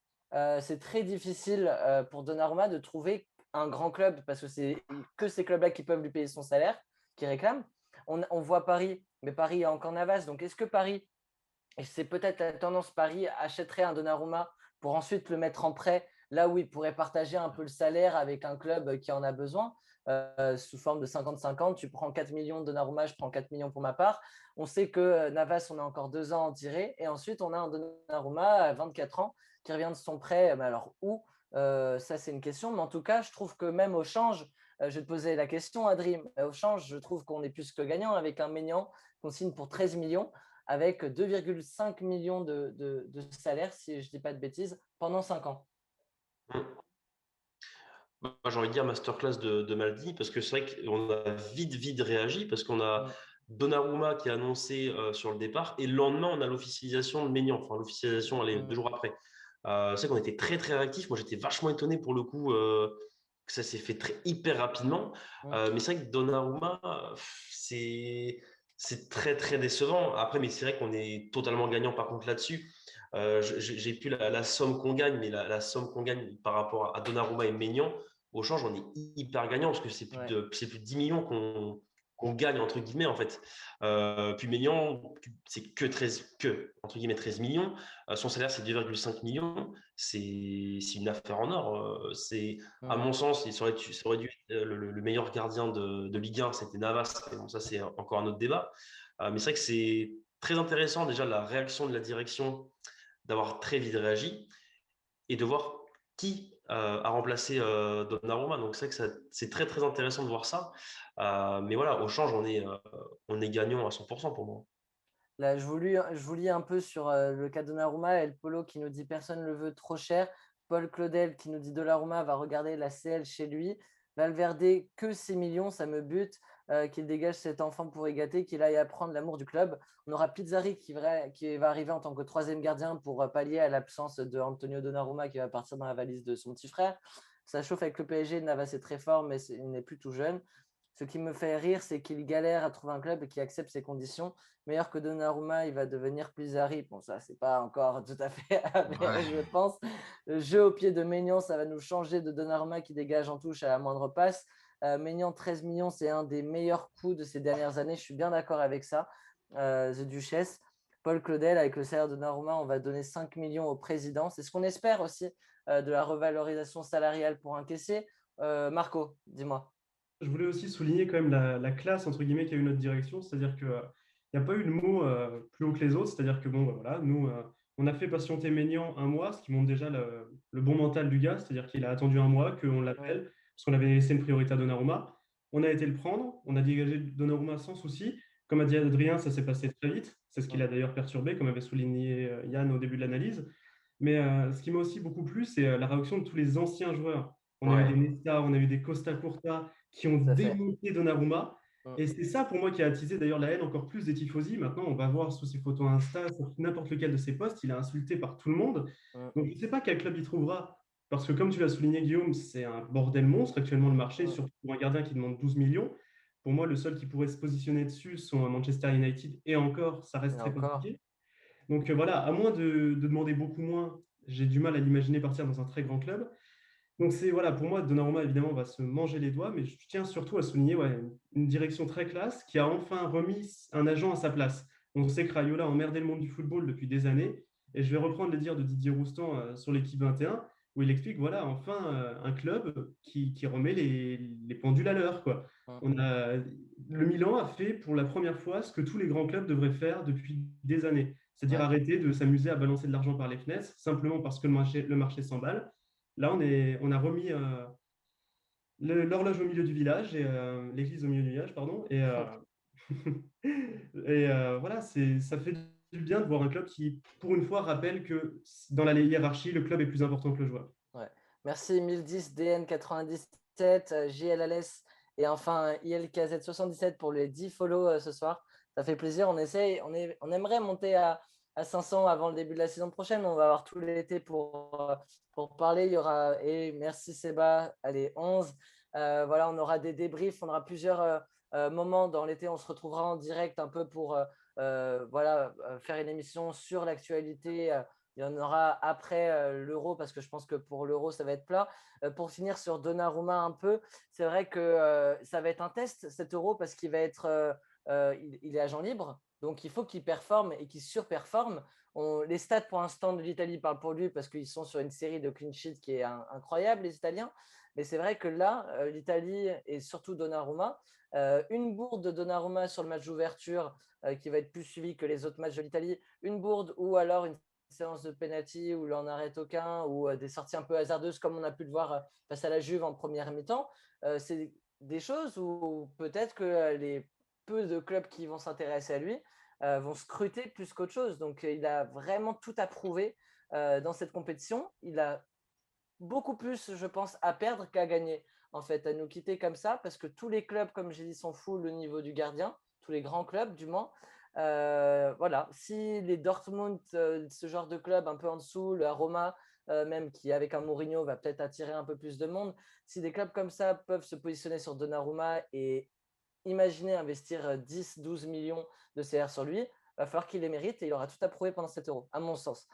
Speaker 1: c'est très difficile pour Donnarumma de trouver un grand club parce que c'est que ces clubs-là qui peuvent lui payer son salaire, qui réclament. On voit Paris, mais Paris a encore Navas. Donc, est-ce que Paris, et c'est peut-être la tendance, Paris achèterait un Donnarumma pour ensuite le mettre en prêt là où il pourrait partager un peu le salaire avec un club qui en a besoin sous forme de 50-50. Tu prends 4 millions de Donnarumma, je prends 4 millions pour ma part. On sait que Navas, on a encore 2 ans à en tirer. Et ensuite, on a un Donnarumma à 24 ans qui revient de son prêt. Mais alors où ça, c'est une question. Mais en tout cas, je trouve que même au change, je vais te poser la question, Adrien. Au change, je trouve qu'on est plus que gagnant avec un Maignan qu'on signe pour 13 millions avec 2,5 millions de salaire, si je ne dis pas de bêtises, pendant 5 ans.
Speaker 4: Moi, j'ai envie de dire masterclass de Maldi, parce que c'est vrai qu'on a vite réagi, parce qu'on a
Speaker 1: Mm.
Speaker 4: Donnarumma qui a annoncé sur le départ, et le lendemain, on a l'officialisation de Maignan, enfin l'officialisation, allez, 2 jours après. C'est qu'on était très très réactifs. Moi, j'étais vachement étonné pour le coup que ça s'est fait hyper rapidement. Mais c'est vrai que Donnarumma, c'est très très décevant. Après, mais c'est vrai qu'on est totalement gagnant par contre là-dessus. J'ai plus la somme qu'on gagne, mais la somme qu'on gagne par rapport à Donnarumma et Maignan, au change, on est hyper gagnant parce que c'est plus de 10 millions qu'on gagne entre guillemets en fait. Puis Maignan, c'est entre guillemets 13 millions. Son salaire, c'est 2,5 millions. C'est une affaire en or. À mon sens, ça aurait dû être le meilleur gardien de Ligue 1, c'était Navas. Mais bon, ça, c'est encore un autre débat. Mais c'est vrai que c'est très intéressant déjà la réaction de la direction d'avoir très vite réagi et de voir qui a remplacé Donnarumma. Donc c'est vrai que c'est très très intéressant de voir ça. Mais voilà, au change, on est gagnant à 100% pour moi.
Speaker 1: Là, je vous lis un peu sur le cas de Donnarumma. El Polo qui nous dit personne ne le veut trop cher. Paul Claudel qui nous dit Donnarumma va regarder la CL chez lui. Valverde, que 6 millions, ça me bute. Qu'il dégage cet enfant pour y gâter, qu'il aille apprendre l'amour du club. On aura Pizzari qui va arriver en tant que troisième gardien pour pallier à l'absence de Antonio Donnarumma qui va partir dans la valise de son petit frère. Ça chauffe avec le PSG. Navas est très fort, mais il n'est plus tout jeune. Ce qui me fait rire, c'est qu'il galère à trouver un club qui accepte ses conditions. Meilleur que Donnarumma, il va devenir Pizzari. Bon, ça, c'est pas encore tout à fait avéré, je pense. Le jeu au pied de Maignan, ça va nous changer de Donnarumma qui dégage en touche à la moindre passe. Maignan, 13 millions, c'est un des meilleurs coups de ces dernières années. Je suis bien d'accord avec ça. The Duchesse. Paul Claudel, avec le salaire de Donnarumma, on va donner 5 millions au président. C'est ce qu'on espère aussi de la revalorisation salariale pour encaisser. Marco, dis-moi.
Speaker 3: Je voulais aussi souligner quand même la classe, entre guillemets, qu'a eu notre direction, c'est-à-dire qu'il n'y a pas eu de mot plus haut que les autres, c'est-à-dire que, bon, bah, voilà, nous, on a fait patienter Maignan un mois, ce qui montre déjà le bon mental du gars, c'est-à-dire qu'il a attendu un mois, qu'on l'appelle, parce qu'on avait laissé une priorité à Donnarumma. On a été le prendre, on a dégagé Donnarumma sans souci. Comme a dit Adrien, ça s'est passé très vite, c'est ce qui l'a d'ailleurs perturbé, comme avait souligné Yann au début de l'analyse. Mais ce qui m'a aussi beaucoup plu, c'est la réaction de tous les anciens joueurs. On a eu des
Speaker 4: Ouais.
Speaker 3: Nesta, on a eu des Costa Curta qui ont
Speaker 1: Ça fait.
Speaker 3: démonté Donnarumma. Et c'est ça pour moi qui a attisé d'ailleurs la haine encore plus des tifosi. Maintenant, on va voir sous ses photos Insta, sur n'importe lequel de ses posts, il est insulté par tout le monde. Donc je ne sais pas quel club il trouvera, parce que comme tu l'as souligné Guillaume, c'est un bordel monstre actuellement le marché, surtout pour un gardien qui demande 12 millions. Pour moi, le seul qui pourrait se positionner dessus sont Manchester United, et encore, ça reste
Speaker 1: Et
Speaker 3: très
Speaker 1: encore.
Speaker 3: compliqué. Donc voilà, à moins de demander beaucoup moins, j'ai du mal à l'imaginer partir dans un très grand club. Donc c'est voilà, pour moi, Donnarumma évidemment va se manger les doigts, mais je tiens surtout à souligner une direction très classe qui a enfin remis un agent à sa place. On sait que Raiola a emmerdé le monde du football depuis des années, et je vais reprendre les dires de Didier Roustan sur l'équipe 21, où il explique voilà, enfin un club qui remet les pendules à l'heure, quoi. Le Milan a fait pour la première fois ce que tous les grands clubs devraient faire depuis des années, c'est-à-dire
Speaker 1: Ouais.
Speaker 3: arrêter de s'amuser à balancer de l'argent par les fenêtres simplement parce que le marché s'emballe. Là, on a remis l'horloge au milieu du village et l'église au milieu du village, pardon. Voilà, ça fait du bien de voir un club qui, pour une fois, rappelle que dans la hiérarchie, le club est plus important que le joueur.
Speaker 1: Ouais. Merci 1010 DN97, JL Alès et enfin ILKZ77 pour les 10 follow ce soir. Ça fait plaisir. On aimerait monter à 500 avant le début de la saison prochaine. On va avoir tout l'été pour parler. Il y aura, et merci Seba, allez, 11. Voilà, on aura des débriefs, on aura plusieurs moments dans l'été. On se retrouvera en direct un peu pour voilà, faire une émission sur l'actualité. Il y en aura après l'Euro parce que je pense que pour l'Euro, ça va être plat. Pour finir sur Donnarumma un peu, c'est vrai que ça va être un test cet Euro parce qu'il va être, il est agent libre. Donc, il faut qu'il performe et qu'il surperforme. Les stats pour l'instant de l'Italie parlent pour lui parce qu'ils sont sur une série de clean sheets qui est incroyable, les Italiens. Mais c'est vrai que là, l'Italie et surtout Donnarumma, une bourde de Donnarumma sur le match d'ouverture qui va être plus suivi que les autres matchs de l'Italie, une bourde ou alors une séance de penalty où il n'en arrête aucun ou des sorties un peu hasardeuses comme on a pu le voir face à la Juve en première mi-temps, c'est des choses où peut-être que les peu de clubs qui vont s'intéresser à lui vont scruter plus qu'autre chose. Donc il a vraiment tout à prouver dans cette compétition. Il a beaucoup plus, je pense, à perdre qu'à gagner, en fait, à nous quitter comme ça, parce que tous les clubs, comme j'ai dit, s'en foutent le niveau du gardien, tous les grands clubs, du moins. Voilà, si les Dortmund, ce genre de club un peu en dessous, la Roma, même qui, avec un Mourinho, va peut-être attirer un peu plus de monde. Si des clubs comme ça peuvent se positionner sur Donnarumma et imaginer investir 10-12 millions de CR sur lui, il va falloir qu'il les mérite et il aura tout à prouver pendant 7 euros, à mon sens.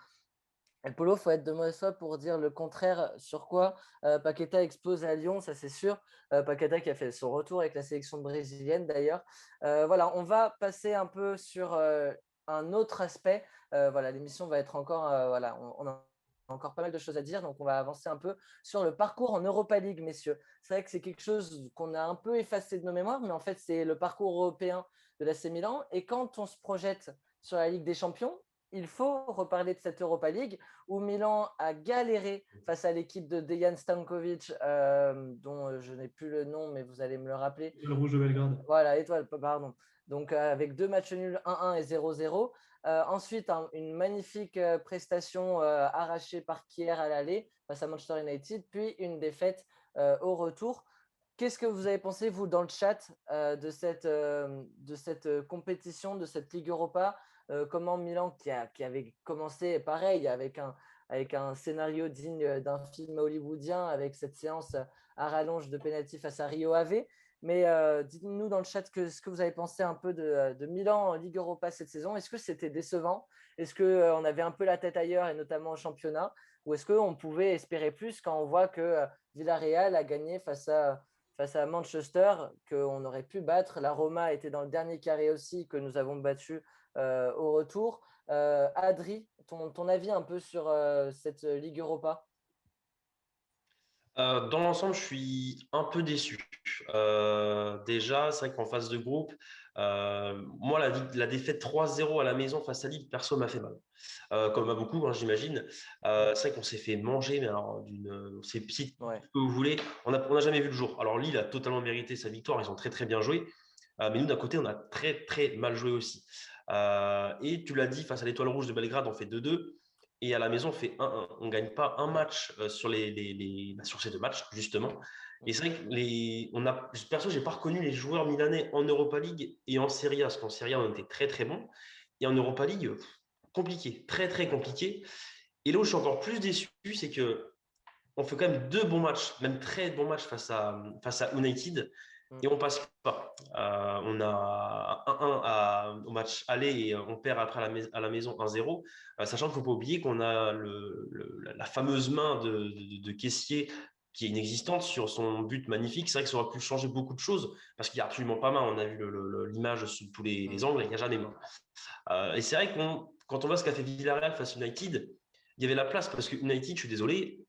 Speaker 1: Et Polo, il faut être de mauvaise foi pour dire le contraire sur quoi Paqueta explose à Lyon, ça c'est sûr. Paqueta qui a fait son retour avec la sélection brésilienne d'ailleurs. Voilà, on va passer un peu sur un autre aspect. Voilà, l'émission va être encore, voilà, on a encore pas mal de choses à dire, donc on va avancer un peu sur le parcours en Europa League, messieurs. C'est vrai que c'est quelque chose qu'on a un peu effacé de nos mémoires, mais en fait c'est le parcours européen de l'AC Milan. Et quand on se projette sur la Ligue des Champions, il faut reparler de cette Europa League où Milan a galéré face à l'équipe de Dejan Stankovic, dont je n'ai plus le nom, mais vous allez me le rappeler.
Speaker 3: Le Rouge de Belgrade.
Speaker 1: Voilà, Étoile, pardon. Donc, avec 2 matchs nuls, 1-1 et 0-0. Ensuite, une magnifique prestation arrachée par Kier à l'aller face à Manchester United, puis une défaite au retour. Qu'est-ce que vous avez pensé, vous, dans le chat, de cette compétition, de cette Ligue Europa? Comment Milan, qui avait commencé pareil, avec un scénario digne d'un film hollywoodien, avec cette séance à rallonge de pénalty face à Rio Ave. Mais dites-nous dans le chat ce que vous avez pensé un peu de Milan en Ligue Europa cette saison. Est-ce que c'était décevant? Est-ce qu'on avait un peu la tête ailleurs, et notamment au championnat? Ou est-ce qu'on pouvait espérer plus quand on voit que Villarreal a gagné face à Manchester, qu'on aurait pu battre? La Roma était dans le dernier carré aussi, que nous avons battu au retour. Adri, ton avis un peu sur cette Ligue Europa?
Speaker 4: Dans l'ensemble, je suis un peu déçu. Déjà, c'est vrai qu'en phase de groupe, moi, la défaite 3-0 à la maison face à Lille, perso, m'a fait mal. Comme à beaucoup, hein, j'imagine. C'est vrai qu'on s'est fait manger, mais alors, ces petites
Speaker 1: Ouais.
Speaker 4: que vous voulez. On n'a jamais vu le jour. Alors, Lille a totalement mérité sa victoire. Ils ont très, très bien joué. Mais nous, d'un côté, on a très, très mal joué aussi. Et tu l'as dit, face à l'Étoile Rouge de Belgrade, on fait 2-2. Et à la maison, on fait 1-1. On ne gagne pas un match sur ces 2 matchs, justement. Et c'est vrai que perso, je n'ai pas reconnu les joueurs milanais en Europa League et en Serie A, parce qu'en Serie A, on était très, très bons. Et en Europa League, compliqué, très, très compliqué. Et là où je suis encore plus déçu, c'est que on fait quand même 2 bons matchs, même très bons matchs face à United, et on passe pas. On a 1-1 au match aller et on perd après à la maison 1-0, sachant qu'il ne faut pas oublier qu'on a la fameuse main de Kessié qui est inexistante sur son but magnifique. C'est vrai que ça aurait pu changer beaucoup de choses parce qu'il n'y a absolument pas main. On a vu l'image sous tous les angles, il n'y a jamais main. Et c'est vrai que quand on voit ce qu'a fait Villarreal face à United, il y avait la place parce que United, je suis désolé,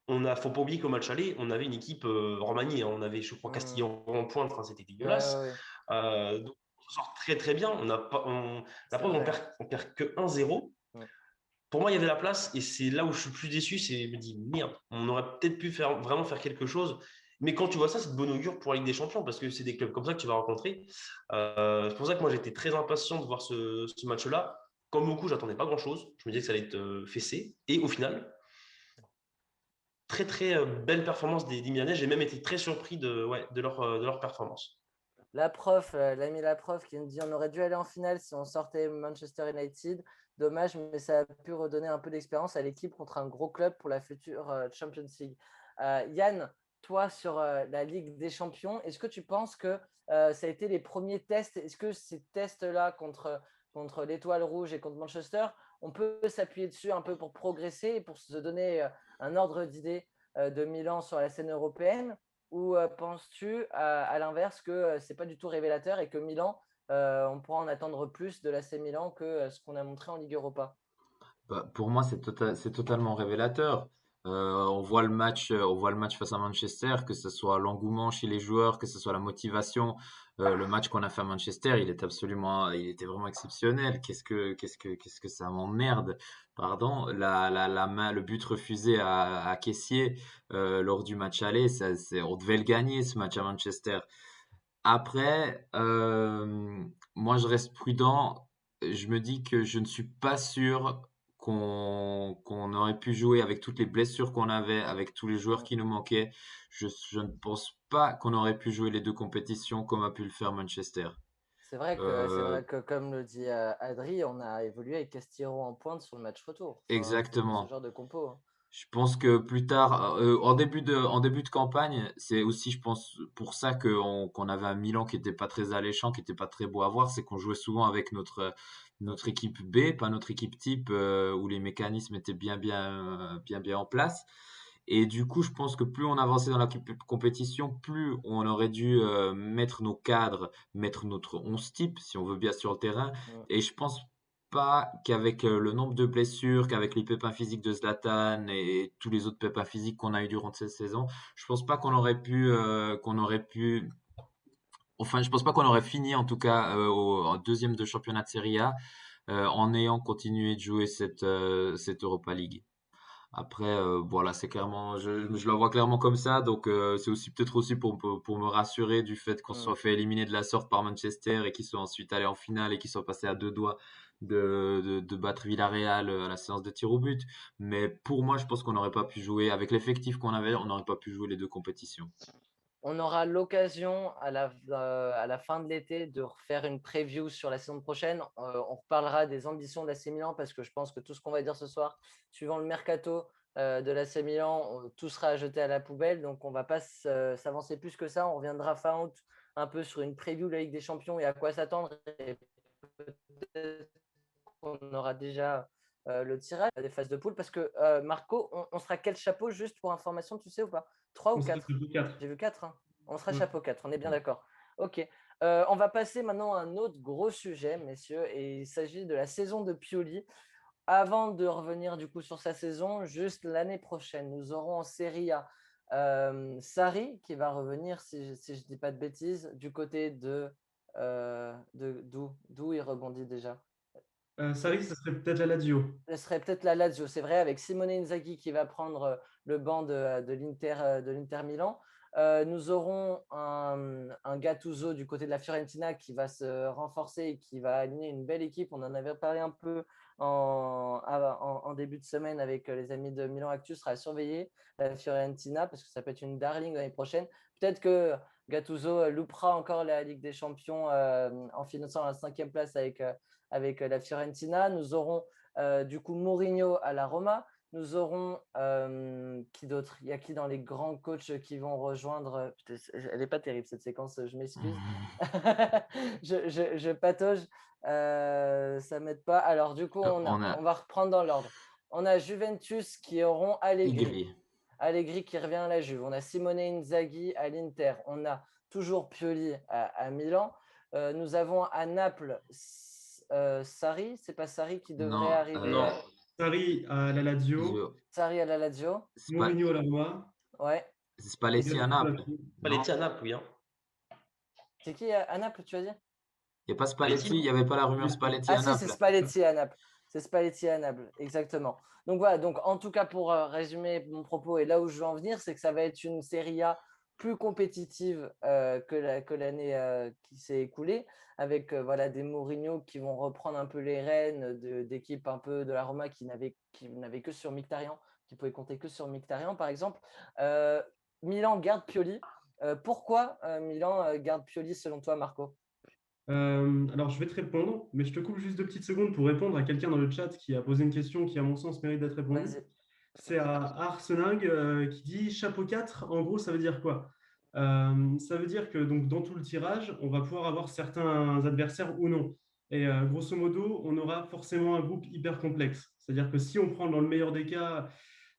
Speaker 4: faut pas oublier qu'au match aller, on avait une équipe remaniée, hein. On avait, je crois, Castillon en pointe, enfin, c'était dégueulasse.
Speaker 1: Ouais.
Speaker 4: Donc, on sort très très bien. La preuve, on perd que 1-0.
Speaker 1: Ouais.
Speaker 4: Pour moi, il y avait la place et c'est là où je suis plus déçu. Je me dis, merde, on aurait peut-être pu vraiment faire quelque chose. Mais quand tu vois ça, c'est de bon augure pour la Ligue des Champions parce que c'est des clubs comme ça que tu vas rencontrer. C'est pour ça que moi, j'étais très impatient de voir ce match-là. Comme beaucoup, j'attendais pas grand-chose. Je me disais que ça allait être fessé. Et au final, très très belle performance des Milanais. J'ai même été très surpris de leur performance.
Speaker 1: La prof, l'ami la prof qui nous dit on aurait dû aller en finale si on sortait Manchester United. Dommage, mais ça a pu redonner un peu d'expérience à l'équipe contre un gros club pour la future Champions League. Yann, toi sur la Ligue des Champions, est-ce que tu penses que ça a été les premiers tests? Est-ce que ces tests-là contre l'Étoile Rouge et contre Manchester, on peut s'appuyer dessus un peu pour progresser et pour se donner un ordre d'idée de Milan sur la scène européenne? Ou penses-tu à l'inverse que ce n'est pas du tout révélateur et que Milan, on pourra en attendre plus de l'AC Milan que ce qu'on a montré en Ligue Europa?
Speaker 2: Pour moi, c'est totalement révélateur. On voit le match face à Manchester, que ce soit l'engouement chez les joueurs, que ce soit la motivation. Le match qu'on a fait à Manchester, il était vraiment exceptionnel. Qu'est-ce que ça m'emmerde, pardon. La main, le but refusé à Kessié lors du match aller, on devait le gagner ce match à Manchester. Après, moi, je reste prudent. Je me dis que je ne suis pas sûr qu'on aurait pu jouer avec toutes les blessures qu'on avait, avec tous les joueurs qui nous manquaient. Je ne pense pas qu'on aurait pu jouer les 2 compétitions comme a pu le faire Manchester.
Speaker 1: C'est vrai
Speaker 2: Euh,
Speaker 1: que, comme le dit Adri, on a évolué avec Castillo en pointe sur le match retour. Enfin, c'était ce
Speaker 2: exactement.
Speaker 1: genre de compo. Hein.
Speaker 2: Je pense que plus tard, en début de campagne, c'est aussi, je pense, pour ça qu'on avait un Milan qui était pas très alléchant, qui était pas très beau à voir, c'est qu'on jouait souvent avec notre équipe B, pas notre équipe type, où les mécanismes étaient bien en place. Et du coup, je pense que plus on avançait dans la compétition, plus on aurait dû mettre nos cadres, mettre notre 11 type, si on veut bien sur le terrain.
Speaker 1: Mm.
Speaker 2: Et je pense pas qu'avec le nombre de blessures, qu'avec les pépins physiques de Zlatan et tous les autres pépins physiques qu'on a eu durant cette saison, je pense pas enfin, je pense pas qu'on aurait fini en tout cas en deuxième de championnat de Serie A en ayant continué de jouer cette Europa League. Après, voilà, c'est clairement, je la vois clairement comme ça, donc c'est aussi peut-être aussi pour me rassurer du fait qu'on se
Speaker 1: Mm.
Speaker 2: soit fait éliminer de la sorte par Manchester et qu'ils soient ensuite allés en finale et qu'ils soient passés à deux doigts de battre Villarreal à la séance de tir au but. Mais pour moi, je pense qu'on n'aurait pas pu jouer, avec l'effectif qu'on avait, on n'aurait pas pu jouer les deux compétitions.
Speaker 1: On aura l'occasion à la fin de l'été de refaire une preview sur la saison prochaine. On reparlera des ambitions de l'AC Milan parce que je pense que tout ce qu'on va dire ce soir, suivant le mercato de l'AC Milan, tout sera jeté à la poubelle. Donc on ne va pas s'avancer plus que ça. On reviendra fin août un peu sur une preview de la Ligue des Champions et à quoi s'attendre. Et peut-être qu'on aura déjà le tirage des phases de poule. Parce que Marco, on sera quel chapeau juste pour information, tu sais ou pas? 3 ou
Speaker 3: On sera
Speaker 1: 4?
Speaker 3: sur le 4.
Speaker 1: J'ai vu 4. Hein. On sera
Speaker 3: Ouais.
Speaker 1: chapeau 4, on est bien d'accord. Ok. On va passer maintenant à un autre gros sujet, messieurs, et il s'agit de la saison de Pioli. Avant de revenir du coup sur sa saison, juste l'année prochaine, nous aurons en Serie A Sarri qui va revenir, si je ne dis pas de bêtises, du côté d'où il rebondit déjà.
Speaker 3: Sarri, ça serait peut-être la Lazio.
Speaker 1: Ce serait peut-être la Lazio, c'est vrai, avec Simone Inzaghi qui va prendre le banc de l'Inter Milan. Nous aurons un Gattuso du côté de la Fiorentina qui va se renforcer et qui va aligner une belle équipe. On en avait parlé un peu en début de semaine avec les amis de Milan Actu. Sera à surveiller la Fiorentina parce que ça peut être une darling l'année prochaine. Peut-être que Gattuso loupera encore la Ligue des Champions en finançant la 5e place avec la Fiorentina. Nous aurons du coup Mourinho à la Roma. Nous aurons qui d'autre? Il y a qui dans les grands coachs qui vont rejoindre? Putain, elle n'est pas terrible cette séquence, je m'excuse. je patauge, ça m'aide pas. Alors du coup, on
Speaker 2: On a
Speaker 1: va reprendre dans l'ordre. On a Juventus qui auront Allegri.
Speaker 2: Igri.
Speaker 1: Allegri qui revient à la Juve. On a Simone Inzaghi à l'Inter. On a toujours Pioli à Milan. Nous avons à Naples Sarri. C'est pas Sarri qui devrait
Speaker 2: Non,
Speaker 1: arriver.
Speaker 4: Non.
Speaker 3: Sarri à la Lazio,
Speaker 1: Sarri à la Lazio.
Speaker 3: Mourinho à la Roma.
Speaker 1: Ouais.
Speaker 2: C'est Spalletti à Naples.
Speaker 4: Spalletti à Naples, oui. Hein.
Speaker 1: C'est qui à Naples, tu as dit?
Speaker 2: Il n'y a pas Spalletti, il n'y avait pas la rumeur Spalletti
Speaker 1: Ah
Speaker 2: à
Speaker 1: si, c'est
Speaker 2: Naples.
Speaker 1: Spalletti à Naples. C'est Spalletti à Naples, exactement. Donc voilà, donc en tout cas pour résumer mon propos et là où je veux en venir, c'est que ça va être une Serie A plus compétitive que l'année qui s'est écoulée, avec voilà, des Mourinho qui vont reprendre un peu les rênes d'équipes un peu de la Roma qui n'avaient que sur Mkhitaryan, qui pouvaient compter que sur Mkhitaryan par exemple. Milan garde Pioli. Pourquoi Milan garde Pioli selon toi, Marco?
Speaker 3: Alors, je vais te répondre, mais je te coupe juste 2 petites secondes pour répondre à quelqu'un dans le chat qui a posé une question qui, à mon sens, mérite d'être répondue.
Speaker 1: Vas-y.
Speaker 3: C'est à Arsenal qui dit chapeau 4. En gros, ça veut dire quoi? Ça veut dire que donc, dans tout le tirage, on va pouvoir avoir certains adversaires ou non. Et grosso modo, on aura forcément un groupe hyper complexe. C'est-à-dire que si on prend dans le meilleur des cas,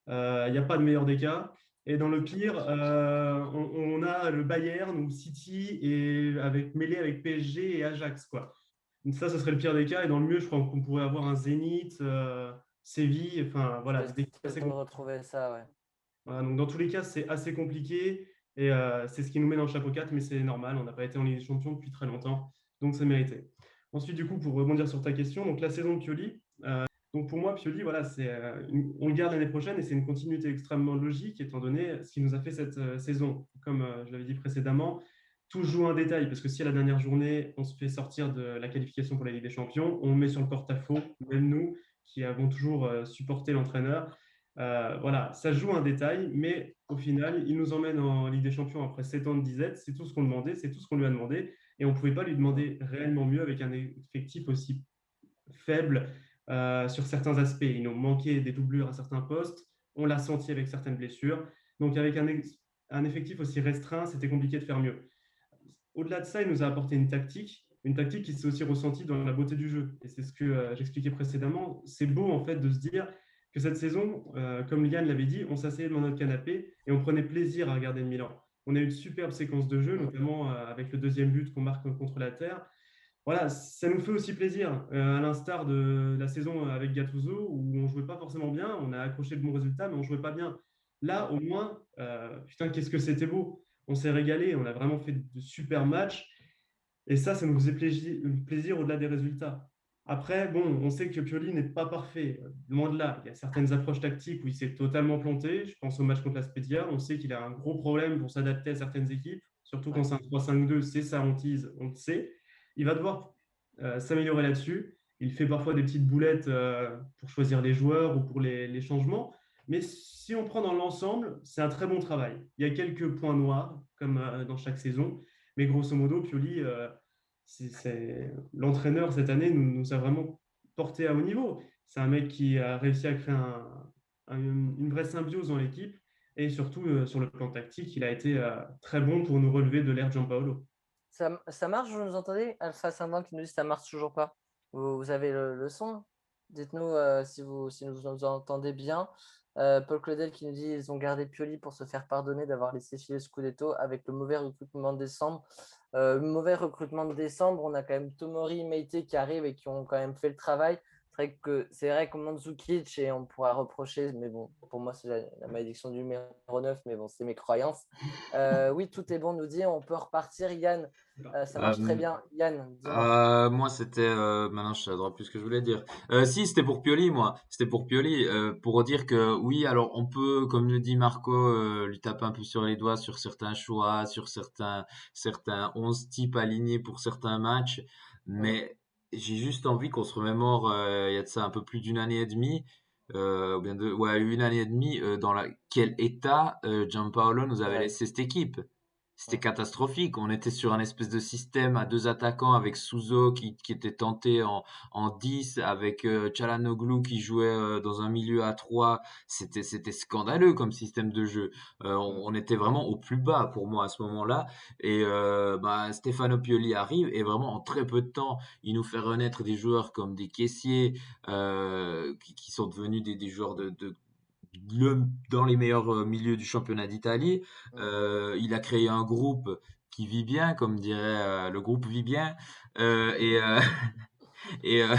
Speaker 3: il n'y a pas de meilleur des cas. Et dans le pire, on a le Bayern ou City et mêlé avec PSG et Ajax, quoi. Donc ça, ce serait le pire des cas. Et dans le mieux, je crois qu'on pourrait avoir un Zénith, Séville. Enfin, voilà.
Speaker 1: Je vais me retrouver ça, ouais.
Speaker 3: Voilà, donc dans tous les cas, c'est assez compliqué. Et c'est ce qui nous met dans le chapeau 4, mais c'est normal. On n'a pas été en Ligue des Champions depuis très longtemps. Donc c'est mérité. Ensuite, du coup, pour rebondir sur ta question, donc la saison de Pioli. Donc pour moi, Pioli, voilà, on le garde l'année prochaine et c'est une continuité extrêmement logique étant donné ce qu'il nous a fait cette saison. Comme je l'avais dit précédemment, tout joue un détail parce que si à la dernière journée, on se fait sortir de la qualification pour la Ligue des Champions, on met sur le porte-à-faux, même nous qui avons toujours supporté l'entraîneur. Voilà, ça joue un détail, mais au final, il nous emmène en Ligue des Champions après 7 ans de disette. C'est tout ce qu'on demandait, c'est tout ce qu'on lui a demandé. Et on ne pouvait pas lui demander réellement mieux avec un effectif aussi faible sur certains aspects. Il nous manquait des doublures à certains postes. on l'a senti avec certaines blessures. Donc avec un effectif aussi restreint, c'était compliqué de faire mieux. Au-delà de ça, il nous a apporté une tactique qui s'est aussi ressentie dans la beauté du jeu. Et c'est ce que j'expliquais précédemment. C'est beau en fait de se dire que cette saison, comme Yann l'avait dit, on s'asseyait dans notre canapé et on prenait plaisir à regarder le Milan. On a eu de superbes séquences de jeu, notamment avec le deuxième but qu'on marque contre la Terre. Voilà, ça nous fait aussi plaisir, à l'instar de la saison avec Gattuso, où on ne jouait pas forcément bien, on a accroché de bons résultats, mais on ne jouait pas bien. Là, au moins, putain, qu'est-ce que c'était beau. On s'est régalé, on a vraiment fait de super matchs. Et ça nous faisait plaisir au-delà des résultats. Après, bon, on sait que Pioli n'est pas parfait. Loin de là, il y a certaines approches tactiques où il s'est totalement planté. Je pense au match contre la Spezia. On sait qu'il a un gros problème pour s'adapter à certaines équipes, surtout quand c'est un 3-5-2, c'est sa hantise, on le sait. Il va devoir s'améliorer là-dessus. Il fait parfois des petites boulettes pour choisir les joueurs ou pour les changements. Mais si on prend dans l'ensemble, c'est un très bon travail. Il y a quelques points noirs, comme dans chaque saison. Mais grosso modo, Pioli, l'entraîneur cette année nous a vraiment porté à haut niveau. C'est un mec qui a réussi à créer une vraie symbiose dans l'équipe. Et surtout, sur le plan tactique, il a été très bon pour nous relever de l'ère Gianpaolo.
Speaker 1: Ça marche, vous nous entendez? Alpha 50 qui nous dit que ça marche toujours pas. Vous avez le son? Dites-nous si vous nous entendez bien. Paul Claudel qui nous dit ils ont gardé Pioli pour se faire pardonner d'avoir laissé filer Scudetto avec le mauvais recrutement de décembre. Mauvais recrutement de décembre, on a quand même Tomori, Meite qui arrivent et qui ont quand même fait le travail. C'est vrai qu'on Mandzukic et on pourra reprocher, mais bon, pour moi c'est la malédiction du numéro 9, mais bon, c'est mes croyances. Oui, tout est bon, nous dit, on peut repartir. Yann, ça marche très bien. Yann, dis-moi.
Speaker 2: Moi, c'était. Maintenant, je ne sais plus ce que je voulais dire. Si, c'était pour Pioli, moi. C'était pour Pioli. Pour dire que oui, alors on peut, comme le dit Marco, lui taper un peu sur les doigts sur certains choix, sur certains 11 types alignés pour certains matchs. Mais j'ai juste envie qu'on se remémore, il y a de ça un peu plus d'une année et demie. Ou bien ouais, une année et demie, dans quel état Gianpaolo nous avait laissé cette équipe. C'était catastrophique. On était sur un espèce de système à deux attaquants avec Souzo qui était tenté en 10, avec Çalhanoğlu qui jouait dans un milieu à 3. C'était scandaleux comme système de jeu. On était vraiment au plus bas pour moi à ce moment-là. Et Stefano Pioli arrive et vraiment en très peu de temps, il nous fait renaître des joueurs comme des caissiers qui sont devenus des joueurs dans les meilleurs milieux du championnat d'Italie. Il a créé un groupe qui vit bien, comme dirait le groupe vit bien. Et, et, euh,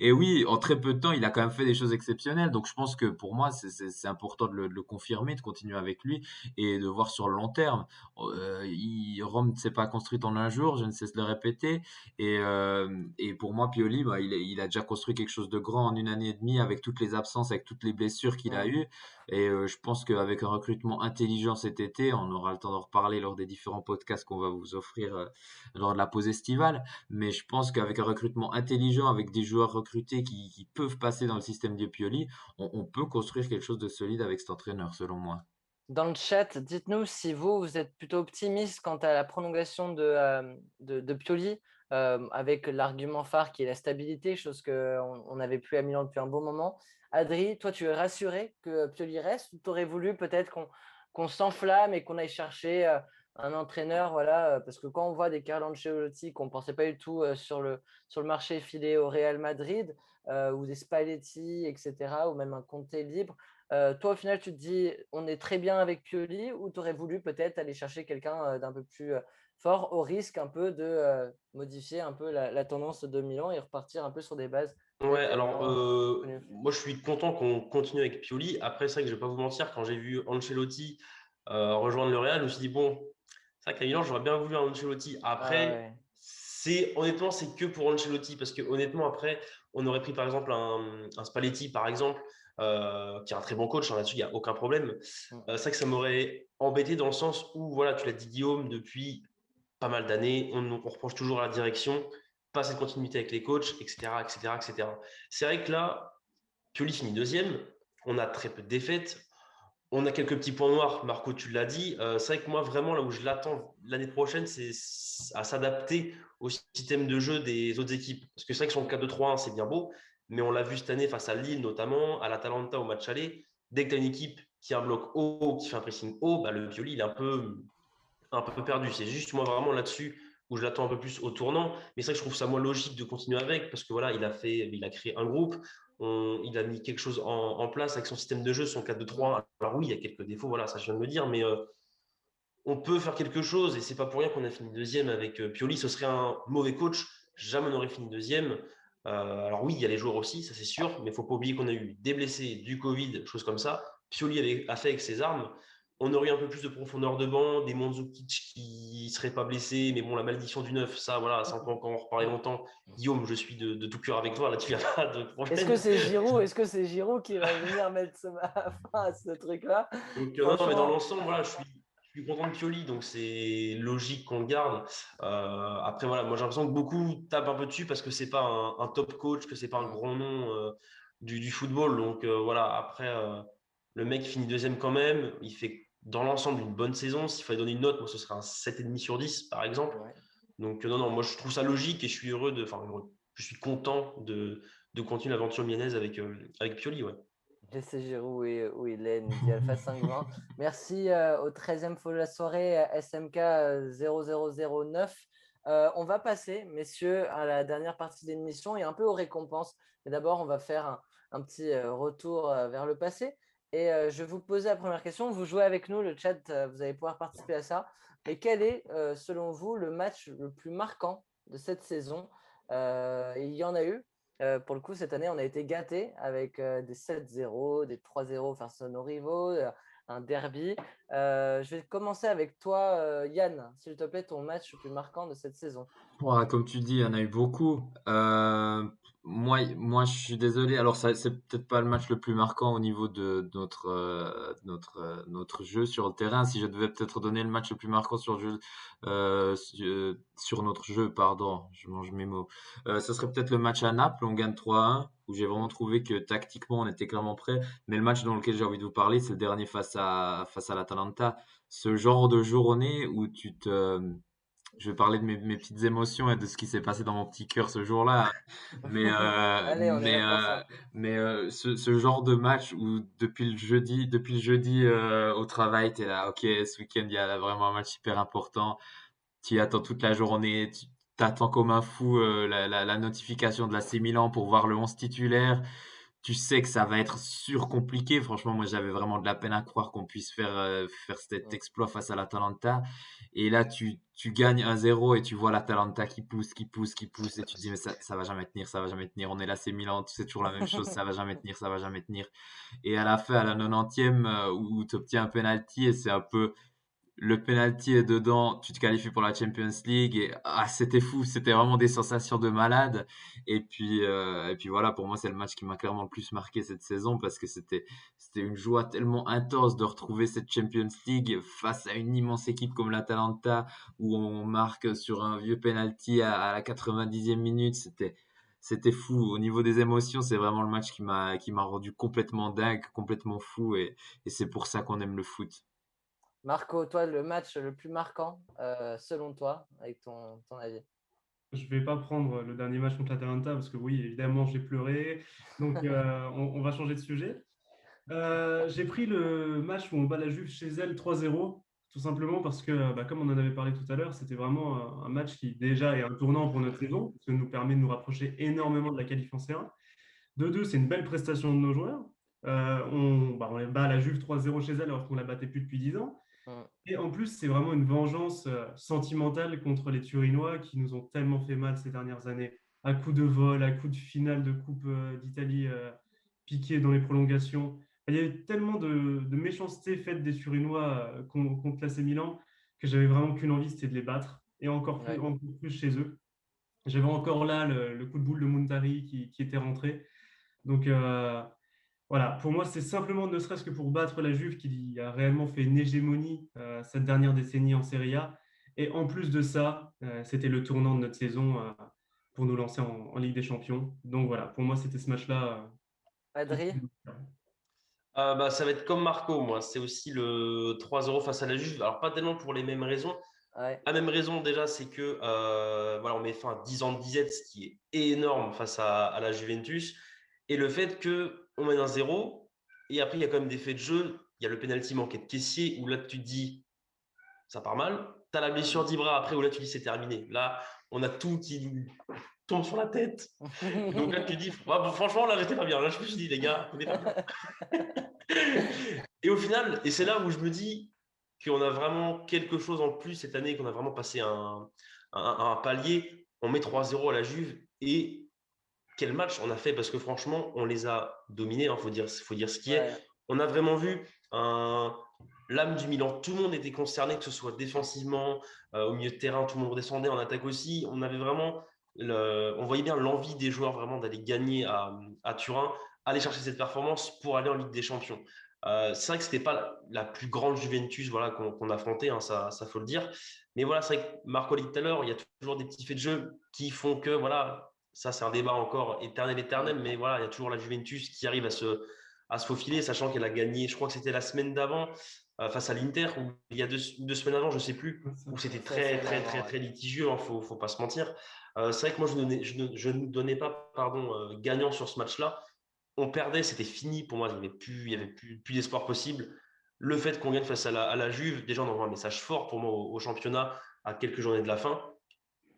Speaker 2: et oui, en très peu de temps, il a quand même fait des choses exceptionnelles. Donc je pense que pour moi, c'est important de le confirmer, de continuer avec lui et de voir sur le long terme. Rome ne s'est pas construite en un jour, je ne cesse de le répéter. Et pour moi, Pioli, il a déjà construit quelque chose de grand en une année et demie avec toutes les absences, avec toutes les blessures qu'il a eues. Et je pense qu'avec un recrutement intelligent cet été, on aura le temps d'en reparler lors des différents podcasts qu'on va vous offrir lors de la pause estivale. Mais je pense qu'avec un recrutement intelligent, avec des joueurs recrutés qui peuvent passer dans le système de Pioli, on peut construire quelque chose de solide avec cet entraîneur, selon moi.
Speaker 1: Dans le chat, dites-nous si vous êtes plutôt optimiste quant à la prolongation de Pioli, avec l'argument phare qui est la stabilité, chose qu'on n'avait plus à Milan depuis un bon moment. Adri, toi, tu es rassuré que Pioli reste ou tu aurais voulu peut-être qu'on s'enflamme et qu'on aille chercher un entraîneur, voilà, parce que quand on voit des Carlo Ancelotti qu'on ne pensait pas du tout sur le marché filé au Real Madrid, ou des Spalletti, etc., ou même un Conte libre, toi, au final, tu te dis, on est très bien avec Pioli ou tu aurais voulu peut-être aller chercher quelqu'un d'un peu plus fort au risque un peu de modifier un peu la tendance de Milan et repartir un peu sur des bases
Speaker 4: Ouais,
Speaker 1: peut-être
Speaker 4: alors
Speaker 1: connues.
Speaker 4: moi je suis content qu'on continue avec Pioli. Après, c'est vrai que je vais pas vous mentir, quand j'ai vu Ancelotti rejoindre le Real, je me suis dit, bon, c'est vrai qu'à Milan, j'aurais bien voulu un Ancelotti.
Speaker 1: Ah
Speaker 4: Après,
Speaker 1: ouais.
Speaker 4: honnêtement, c'est que pour Ancelotti, parce que honnêtement, après, on aurait pris par exemple un Spalletti, par exemple, qui est un très bon coach, hein, là-dessus, il n'y a aucun problème. C'est vrai que ça m'aurait embêté dans le sens où, voilà, tu l'as dit Guillaume, depuis pas mal d'années, on reproche toujours à la direction, pas cette continuité avec les coachs, etc., etc., etc. C'est vrai que là, Pioli finit deuxième, on a très peu de défaites, on a quelques petits points noirs, Marco, tu l'as dit. C'est vrai que moi, vraiment, là où je l'attends l'année prochaine, c'est à s'adapter au système de jeu des autres équipes. Parce que c'est vrai que son 4-2-3-1, c'est bien beau, mais on l'a vu cette année face à Lille, notamment, à l'Atalanta au match aller. dès que tu as une équipe qui a un bloc haut, qui fait un pressing haut, bah, le Pioli, il est un peu perdu. C'est juste moi vraiment là-dessus où je l'attends un peu plus au tournant. Mais c'est vrai que je trouve ça moins logique de continuer avec parce que voilà, il a créé un groupe, il a mis quelque chose en place avec son système de jeu, son 4-2-3. Alors oui, il y a quelques défauts, voilà, ça je viens de me dire, mais on peut faire quelque chose et c'est pas pour rien qu'on a fini deuxième avec Pioli. Ce serait un mauvais coach, jamais on aurait fini deuxième. Alors oui, il y a les joueurs aussi, ça c'est sûr, mais il faut pas oublier qu'on a eu des blessés, du Covid, choses comme ça. Pioli a fait avec ses armes. On aurait eu un peu plus de profondeur de banc, des Mandzukic qui seraient pas blessés, mais bon, la malédiction du neuf, ça, voilà, ça on peut encore en reparler longtemps. Guillaume, je suis de tout cœur avec toi, là-dessus, il n'y a pas de
Speaker 1: Est-ce
Speaker 4: problème.
Speaker 1: que c'est Giroud? Est-ce que c'est Giroud qui va venir mettre fin à ce truc-là?
Speaker 4: Donc, non, mais dans
Speaker 1: Franchement,
Speaker 4: l'ensemble, voilà, je suis content de Pioli, donc c'est logique qu'on le garde. Après, voilà, moi j'ai l'impression que beaucoup tapent un peu dessus parce que c'est pas un top coach, que c'est pas un grand nom du football. Donc, voilà, après, le mec finit deuxième quand même. Il fait dans l'ensemble une bonne saison. S'il fallait donner une note, moi ce serait un 7,5/10, par exemple.
Speaker 1: ouais.
Speaker 4: Donc, non, non, moi je trouve ça logique et je suis heureux, je suis content de continuer l'aventure mianaise avec Pioli, ouais.
Speaker 1: Jesse Giroud, où il est, nous dit Alpha 520. Merci au 13e follow de la soirée, SMK 0009. On va passer, messieurs, à la dernière partie de l'émission et un peu aux récompenses. Mais d'abord, on va faire un petit retour vers le passé. Et je vais vous poser la première question. Vous jouez avec nous, le chat, vous allez pouvoir participer à ça. Mais quel est, selon vous, le match le plus marquant de cette saison? Et il y en a eu. Pour le coup, cette année, on a été gâtés avec des 7-0, des 3-0 face à nos rivaux, un derby. Je vais commencer avec toi, Yann. S'il te plaît, ton match le plus marquant de cette saison.
Speaker 2: Ouais, comme tu dis, il y en a eu beaucoup. Moi, je suis désolé. Alors, ça, c'est peut-être pas le match le plus marquant au niveau de notre jeu sur le terrain. Si je devais peut-être donner le match le plus marquant sur le jeu, sur notre jeu, pardon, je mange mes mots. Ce serait peut-être le match à Naples, on gagne 3-1, où j'ai vraiment trouvé que tactiquement, on était clairement prêt. Mais le match dans lequel j'ai envie de vous parler, c'est le dernier face à l'Atalanta. Ce genre de journée où je vais parler de mes petites émotions et de ce qui s'est passé dans mon petit cœur ce jour-là. Mais,
Speaker 1: Allez, on est là pour ça.
Speaker 2: ce genre de match où depuis le jeudi au travail, tu es là, ok, ce week-end, il y a vraiment un match hyper important. Tu y attends toute la journée, tu t'attends comme un fou la notification de la C Milan pour voir le 11 titulaire. Tu sais que ça va être compliqué. Franchement, moi, j'avais vraiment de la peine à croire qu'on puisse faire cet exploit face à l'Atalanta. Et là, tu gagnes 1-0 et tu vois l'Atalanta qui pousse, qui pousse, qui pousse. Et tu te dis, mais ça va jamais tenir, ça va jamais tenir. On est là, c'est Milan, c'est toujours la même chose, ça va jamais tenir, ça va jamais tenir. Et à la fin, à la 90e, où tu obtiens un penalty et c'est un peu le penalty est dedans, tu te qualifies pour la Champions League et c'était fou, c'était vraiment des sensations de malade. Et puis voilà, pour moi c'est le match qui m'a clairement le plus marqué cette saison parce que c'était une joie tellement intense de retrouver cette Champions League face à une immense équipe comme l'Atalanta où on marque sur un vieux penalty à la 90e minute, c'était fou. Au niveau des émotions, c'est vraiment le match qui m'a rendu complètement dingue, complètement fou et c'est pour ça qu'on aime le foot.
Speaker 1: Marco, toi, le match le plus marquant, selon toi, avec ton avis.
Speaker 3: Je ne vais pas prendre le dernier match contre l'Atalanta parce que oui, évidemment, j'ai pleuré. Donc, on va changer de sujet. J'ai pris le match où on bat la Juve chez elle 3-0, tout simplement parce que, bah, comme on en avait parlé tout à l'heure, c'était vraiment un match qui déjà est un tournant pour notre saison, parce que nous permet de nous rapprocher énormément de la qualif en C1. De deux, c'est une belle prestation de nos joueurs. On bat la Juve 3-0 chez elle alors qu'on ne la battait plus depuis 10 ans.
Speaker 1: Mm.
Speaker 3: Et en plus, c'est vraiment une vengeance sentimentale contre les Turinois qui nous ont tellement fait mal ces dernières années. À coups de vol, à coups de finale de Coupe d'Italie piquée dans les prolongations. Il y a eu tellement de méchanceté faite des Turinois contre l'AC Milan que j'avais vraiment qu'une envie, c'était de les battre. Et
Speaker 1: Ouais.
Speaker 3: encore plus chez eux. J'avais encore là le coup de boule de Muntari qui était rentré. Donc, voilà, pour moi, c'est simplement ne serait-ce que pour battre la Juve qui a réellement fait une hégémonie cette dernière décennie en Serie A. Et en plus de ça, c'était le tournant de notre saison pour nous lancer en Ligue des Champions. Donc voilà, pour moi, c'était ce match-là.
Speaker 1: Adri?
Speaker 4: Bah, ça va être comme Marco, moi. C'est aussi le 3-0 face à la Juve. Alors, pas tellement pour les mêmes raisons.
Speaker 1: Ouais.
Speaker 4: La même raison, déjà, c'est que voilà, on met fin à 10 ans de disette, ce qui est énorme face à la Juventus. Et le fait qu'on mène un 0, Et après, il y a quand même des faits de jeu. Il y a le penalty manqué de Kessié où là, tu te dis, ça part mal. Tu as la blessure d'Ibra après où là, tu dis, c'est terminé. Là, on a tout qui tombe sur la tête. Donc là, tu dis, franchement, là, j'étais pas bien. Là, je me suis dit, les gars, on n'est pas bien. Et au final, et c'est là où je me dis qu'on a vraiment quelque chose en plus cette année, qu'on a vraiment passé un palier. On met 3-0 à la Juve et quel match on a fait parce que franchement, on les a dominés, il faut dire ce qui est.
Speaker 1: Ouais.
Speaker 4: On a vraiment vu l'âme du Milan. Tout le monde était concerné, que ce soit défensivement, au milieu de terrain, tout le monde redescendait, en attaque aussi. On avait vraiment, on voyait bien l'envie des joueurs vraiment d'aller gagner à Turin, aller chercher cette performance pour aller en Ligue des Champions. C'est vrai que c'était pas la plus grande Juventus voilà, qu'on affrontait, hein, ça faut le dire. Mais voilà, c'est vrai que Marco l'a dit tout à l'heure, il y a toujours des petits faits de jeu qui font que voilà, ça c'est un débat encore éternel, mais voilà, il y a toujours la Juventus qui arrive à se faufiler, sachant qu'elle a gagné, je crois que c'était la semaine d'avant, face à l'Inter, ou il y a deux semaines avant, je ne sais plus, où c'était très, très, très, très litigieux, il ne faut pas se mentir. C'est vrai que moi, je ne donnais pas gagnant sur ce match-là. On perdait, c'était fini pour moi, il y avait plus d'espoir possible. Le fait qu'on gagne face à la Juve, déjà, on envoie un message fort pour moi au championnat à quelques journées de la fin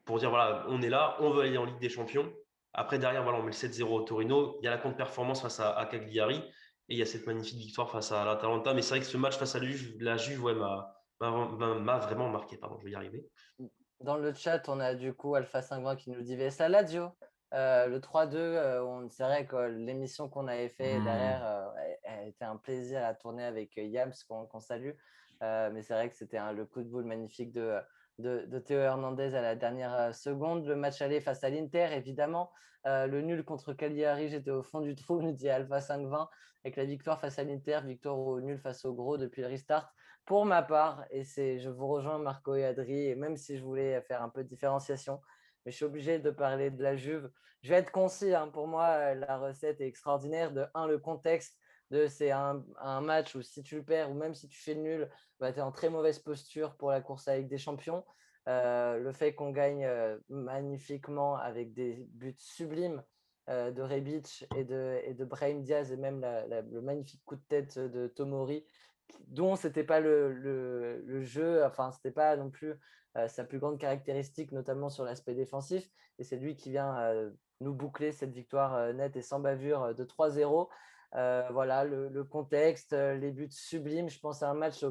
Speaker 4: pour dire voilà, on est là, on veut aller en Ligue des Champions. Après, derrière, voilà, on met le 7-0 au Torino. Il y a la contre-performance face à Cagliari et il y a cette magnifique victoire face à l'Atalanta. Mais c'est vrai que ce match face à la Juve ouais, m'a vraiment marqué. Pardon, je vais y arriver.
Speaker 1: Dans le chat, on a du coup Alpha 50 qui nous dit VS Lazio. Le 3-2, c'est vrai que l'émission qu'on avait fait derrière a été un plaisir à tourner avec Yams, qu'on salue. Mais c'est vrai que c'était le coup de boule magnifique de Théo Hernandez à la dernière seconde. Le match aller face à l'Inter, évidemment. Le nul contre Cagliari, j'étais au fond du trou, nous dit Alpha 520. Avec la victoire face à l'Inter, victoire au nul face au gros depuis le restart. Pour ma part, et je vous rejoins Marco et Adri, et même si je voulais faire un peu de différenciation, mais je suis obligé de parler de la Juve. Je vais être concis, hein, pour moi, la recette est extraordinaire. De un, le contexte, c'est un match où si tu le perds ou même si tu fais le nul, bah, tu es en très mauvaise posture pour la course à la Ligue des Champions. Le fait qu'on gagne magnifiquement avec des buts sublimes de Rebic et de Brahim Diaz et même le magnifique coup de tête de Tomori dont c'était pas le jeu, enfin c'était pas non plus sa plus grande caractéristique, notamment sur l'aspect défensif. Et c'est lui qui vient nous boucler cette victoire nette et sans bavure de 3-0. Voilà le contexte, les buts sublimes. Je pense à un match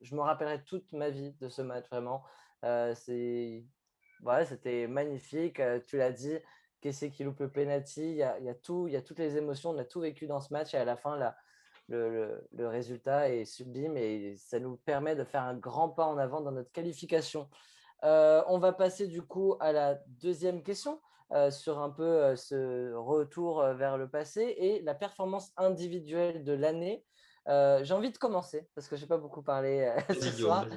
Speaker 1: je me rappellerai toute ma vie de ce match vraiment. Voilà, c'était magnifique. Tu l'as dit, qu'est-ce qui loupe le penalty, il y a tout, il y a toutes les émotions, on a tout vécu dans ce match et à la fin le résultat est sublime et ça nous permet de faire un grand pas en avant dans notre qualification. On va passer du coup à la deuxième question sur un peu ce retour vers le passé et la performance individuelle de l'année. J'ai envie de commencer parce que je n'ai pas beaucoup parlé ce soir.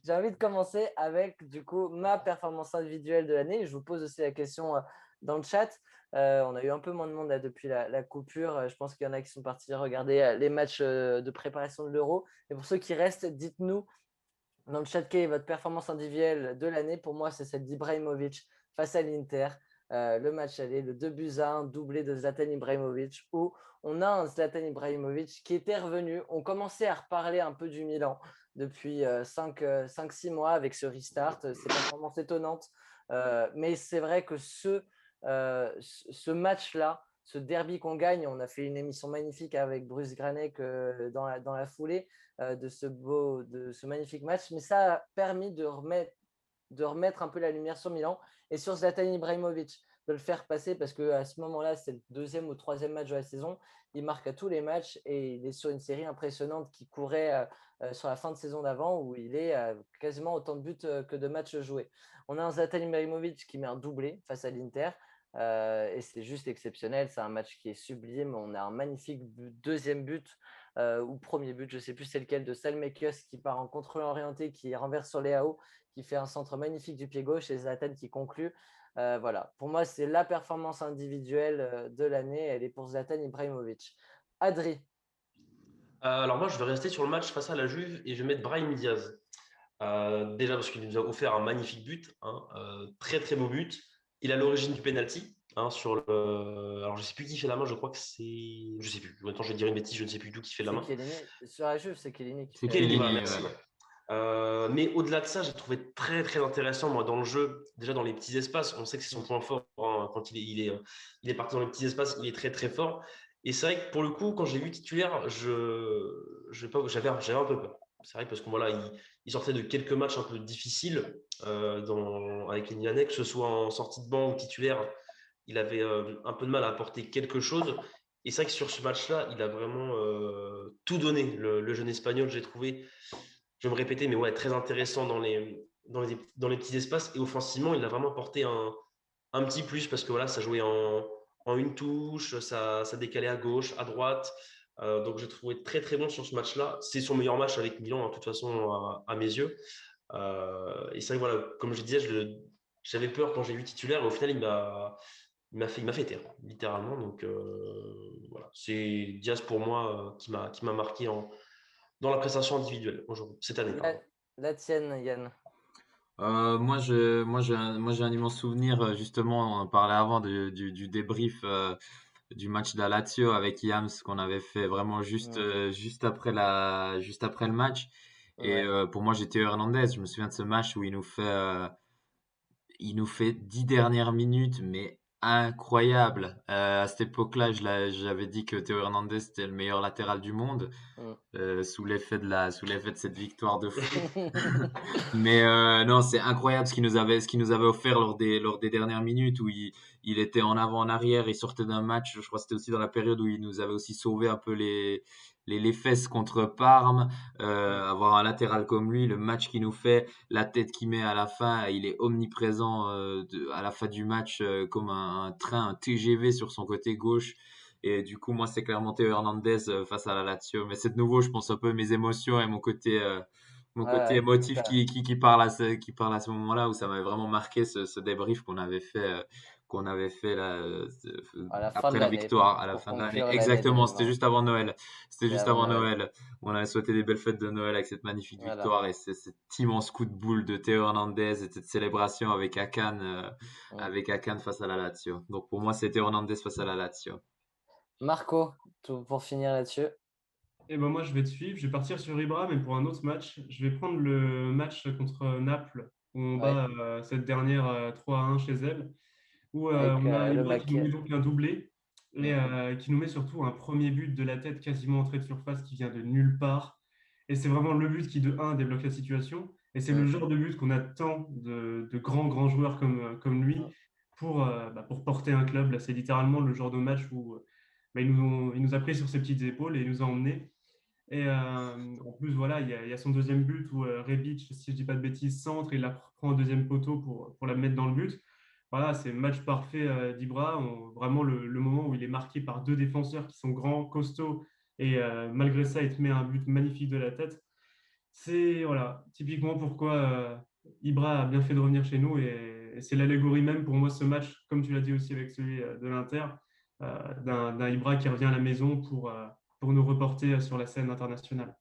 Speaker 1: J'ai envie de commencer avec du coup ma performance individuelle de l'année. Je vous pose aussi la question dans le chat. On a eu un peu moins de monde là, depuis la coupure. Je pense qu'il y en a qui sont partis regarder les matchs de préparation de l'Euro. Et pour ceux qui restent, dites-nous dans le chat quelle est votre performance individuelle de l'année. Pour moi, c'est celle d'Ibrahimovic face à l'Inter. Le match aller, le 2-1, doublé de Zlatan Ibrahimovic, où on a un Zlatan Ibrahimovic qui était revenu. On commençait à reparler un peu du Milan depuis 5-6 mois avec ce restart, ces performances étonnantes. Mais c'est vrai que ce match-là, ce derby qu'on gagne, on a fait une émission magnifique avec Bruce Granek dans la foulée de ce magnifique match, mais ça a permis de remettre un peu la lumière sur Milan et sur Zlatan Ibrahimovic, de le faire passer parce qu'à ce moment-là, c'est le deuxième ou troisième match de la saison. Il marque à tous les matchs et il est sur une série impressionnante qui courait sur la fin de saison d'avant où il est quasiment autant de buts que de matchs joués. On a un Zlatan Ibrahimovic qui met un doublé face à l'Inter. Et c'est juste exceptionnel, c'est un match qui est sublime. On a un magnifique deuxième but ou premier but, je ne sais plus c'est lequel, de Salmekers qui part en contrôle orienté, qui renverse sur Leao, qui fait un centre magnifique du pied gauche et Zlatan qui conclut. Voilà, pour moi, c'est la performance individuelle de l'année. Elle est pour Zlatan Ibrahimovic. Adri.
Speaker 4: Alors moi, je vais rester sur le match face à la Juve et je vais mettre Brahim Diaz. Déjà parce qu'il nous a offert un magnifique but, hein, très très beau but. Il a l'origine du penalty. hein, sur le. Alors, je sais plus qui fait la main, je crois que c'est. Je sais plus. Maintenant, je vais dire une bêtise, je ne sais plus du tout qui fait la
Speaker 1: C'est
Speaker 4: main.
Speaker 1: Chiellini. Sur la Juve, c'est Chiellini qui
Speaker 2: C'est
Speaker 1: fait.
Speaker 4: Kelly, voilà,
Speaker 2: Chiellini,
Speaker 4: merci.
Speaker 2: ouais.
Speaker 4: Ouais. Mais au-delà de ça, j'ai trouvé très très intéressant moi dans le jeu, déjà dans les petits espaces. On sait que c'est son point fort hein, quand il est parti dans les petits espaces, il est très très fort. Et c'est vrai que pour le coup, quand j'ai vu titulaire, j'avais un peu peur. C'est vrai parce que voilà, il sortait de quelques matchs un peu difficiles avec les Milanais, que ce soit en sortie de banc ou titulaire, il avait un peu de mal à apporter quelque chose. Et c'est vrai que sur ce match-là, il a vraiment tout donné. Le jeune espagnol, j'ai trouvé, je vais me répéter, mais ouais, très intéressant dans les petits espaces. Et offensivement, il a vraiment porté un petit plus parce que voilà, ça jouait en une touche, ça décalait à gauche, à droite. Donc j'ai trouvé très très bon sur ce match-là. C'est son meilleur match avec Milan, hein, de toute façon, à mes yeux. Et c'est vrai que voilà, comme je disais, j'avais peur quand j'ai vu titulaire, et au final, il m'a fait taire, littéralement. Donc voilà, c'est Diaz pour moi qui m'a marqué dans la prestation individuelle aujourd'hui, cette année,
Speaker 1: La,
Speaker 4: pardon.
Speaker 1: la tienne, Yann.
Speaker 2: Moi, j'ai un immense souvenir, justement, on en parlait avant du débrief du match de la Lazio avec Yams qu'on avait fait vraiment juste,
Speaker 1: Mm.
Speaker 2: juste après le match. Et
Speaker 1: Ouais.
Speaker 2: pour moi, j'étais Hernandez. Je me souviens de ce match où il nous fait 10 dernières minutes, mais incroyable. À cette époque-là, j'avais dit que Théo Hernandez était le meilleur latéral du monde,
Speaker 1: Mm.
Speaker 2: sous l'effet de cette victoire de fou. Mais non, c'est incroyable ce qu'il nous avait offert lors des dernières minutes où il était en avant, en arrière, il sortait d'un match. Je crois que c'était aussi dans la période où il nous avait aussi sauvé un peu les fesses contre Parme. Avoir un latéral comme lui, le match qu'il nous fait, la tête qu'il met à la fin, il est omniprésent à la fin du match comme un train, un TGV sur son côté gauche. Et du coup, moi, c'est clairement Théo Hernandez face à la Lazio. Mais c'est de nouveau, je pense un peu mes émotions et mon côté
Speaker 1: Ouais,
Speaker 2: émotif qui parle à ce moment-là où ça m'avait vraiment marqué ce débrief qu'on avait fait là,
Speaker 1: à la fin de
Speaker 2: après la
Speaker 1: l'année,
Speaker 2: victoire à la
Speaker 1: pour
Speaker 2: fin de l'année.
Speaker 1: conclure l'année
Speaker 2: Exactement, c'était
Speaker 1: 2020.
Speaker 2: juste avant Noël. C'était
Speaker 1: C'était
Speaker 2: juste
Speaker 1: avant
Speaker 2: avant
Speaker 1: Noël.
Speaker 2: Noël. On avait souhaité des belles fêtes de Noël avec cette magnifique
Speaker 1: Voilà.
Speaker 2: victoire et cet immense coup de boule de Théo Hernandez et cette célébration
Speaker 1: Mm.
Speaker 2: avec Akan face à la Lazio. Donc pour moi, c'était Hernandez face à la Lazio.
Speaker 1: Marco, pour finir là-dessus.
Speaker 3: Et ben moi, je vais te suivre. Je vais partir sur Ibra, mais pour un autre match. Je vais prendre le match contre Naples, où on
Speaker 1: Ouais,
Speaker 3: bat cette dernière 3-1 chez elle, où
Speaker 1: avec
Speaker 3: on a
Speaker 1: le
Speaker 3: Ibra qui nous met
Speaker 1: Maquet.
Speaker 3: donc un doublé et
Speaker 1: Mm.
Speaker 3: qui nous met surtout un premier but de la tête quasiment entrée de surface qui vient de nulle part. Et c'est vraiment le but qui, de un, débloque la situation. Et c'est le
Speaker 1: Mm.
Speaker 3: genre de but qu'on attend de grands, grands joueurs comme lui
Speaker 1: Mm.
Speaker 3: pour porter un club. Là, c'est littéralement le genre de match où il nous a pris sur ses petites épaules et il nous a emmenés. Et en plus, voilà, il y a son deuxième but où Rebic, si je ne dis pas de bêtises, centre, il la prend au deuxième poteau pour la mettre dans le but. Voilà, c'est le match parfait d'Ibra. Vraiment le moment où il est marqué par deux défenseurs qui sont grands, costauds, et malgré ça, il te met un but magnifique de la tête. C'est voilà, typiquement pourquoi Ibra a bien fait de revenir chez nous. Et c'est l'allégorie même pour moi, ce match, comme tu l'as dit aussi avec celui de l'Inter, d'un Ibra qui revient à la maison pour nous reporter sur la scène internationale.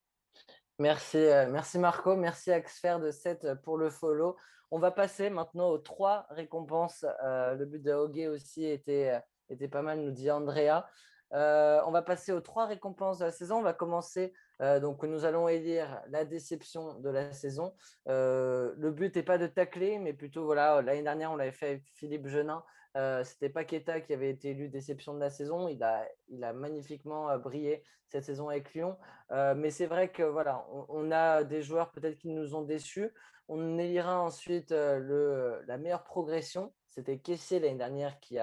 Speaker 1: Merci Marco, merci Axfer de 7 pour le follow. On va passer maintenant aux 3 récompenses. Le but de Hoguet aussi était pas mal, nous dit Andrea. On va passer aux 3 récompenses de la saison. On va commencer, donc nous allons élire la déception de la saison. Le but n'est pas de tacler, mais plutôt, voilà, l'année dernière, on l'avait fait avec Philippe Genin. C'était Paqueta qui avait été élu déception de la saison. Il a magnifiquement brillé cette saison avec Lyon. Mais c'est vrai que voilà, on a des joueurs peut-être qui nous ont déçus. On élira ensuite la meilleure progression. C'était Kessié l'année dernière qui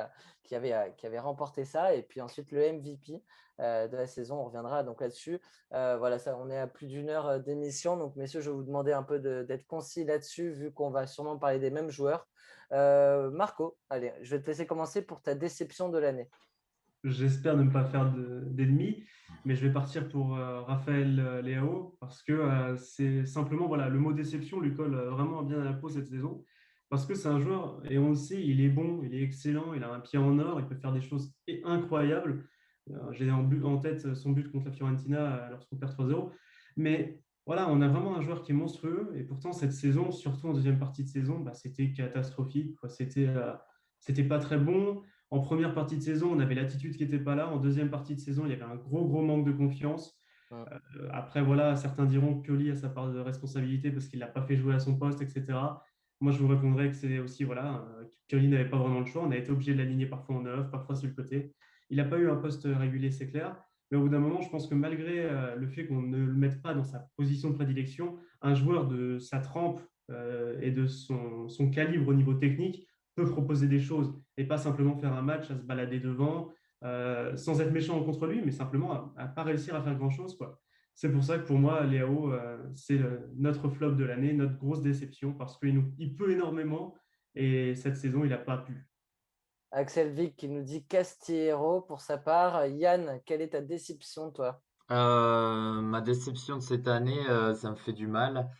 Speaker 1: avait remporté ça. Et puis ensuite le MVP de la saison. On reviendra donc là-dessus. Voilà, ça, on est à plus d'une heure d'émission. Donc messieurs, je vais vous demander un peu d'être concis là-dessus vu qu'on va sûrement parler des mêmes joueurs. Marco, allez, je vais te laisser commencer pour ta déception de l'année.
Speaker 3: J'espère ne pas faire d'ennemis, mais je vais partir pour Raphaël Leao parce que c'est simplement, voilà, le mot déception lui colle vraiment bien à la peau cette saison parce que c'est un joueur, et on le sait, il est bon, il est excellent, il a un pied en or, il peut faire des choses incroyables. J'ai en tête son but contre la Fiorentina lorsqu'on perd 3-0. Mais voilà, on a vraiment un joueur qui est monstrueux et pourtant cette saison, surtout en deuxième partie de saison, bah, c'était catastrophique, quoi. C'était pas très bon. En première partie de saison, on avait l'attitude qui n'était pas là. En deuxième partie de saison, il y avait un gros manque de confiance.
Speaker 1: Mm.
Speaker 3: Après, voilà, certains diront que Pioli a sa part de responsabilité parce qu'il ne l'a pas fait jouer à son poste, etc. Moi, je vous répondrai que c'est aussi, voilà, Pioli n'avait pas vraiment le choix. On a été obligé de l'aligner parfois en neuf, parfois sur le côté. Il n'a pas eu un poste régulier, c'est clair. Mais au bout d'un moment, je pense que malgré le fait qu'on ne le mette pas dans sa position de prédilection, un joueur de sa trempe et de son calibre au niveau technique peut proposer des choses et pas simplement faire un match à se balader devant, sans être méchant contre lui, mais simplement à pas réussir à faire grand-chose, quoi. C'est pour ça que pour moi, Léao, c'est notre flop de l'année, notre grosse déception, parce qu'il peut énormément et cette saison, il n'a pas pu.
Speaker 1: Axel Vic qui nous dit Castillero pour sa part. Yann, quelle est ta déception, toi?
Speaker 2: Ma déception de cette année, ça me fait du mal.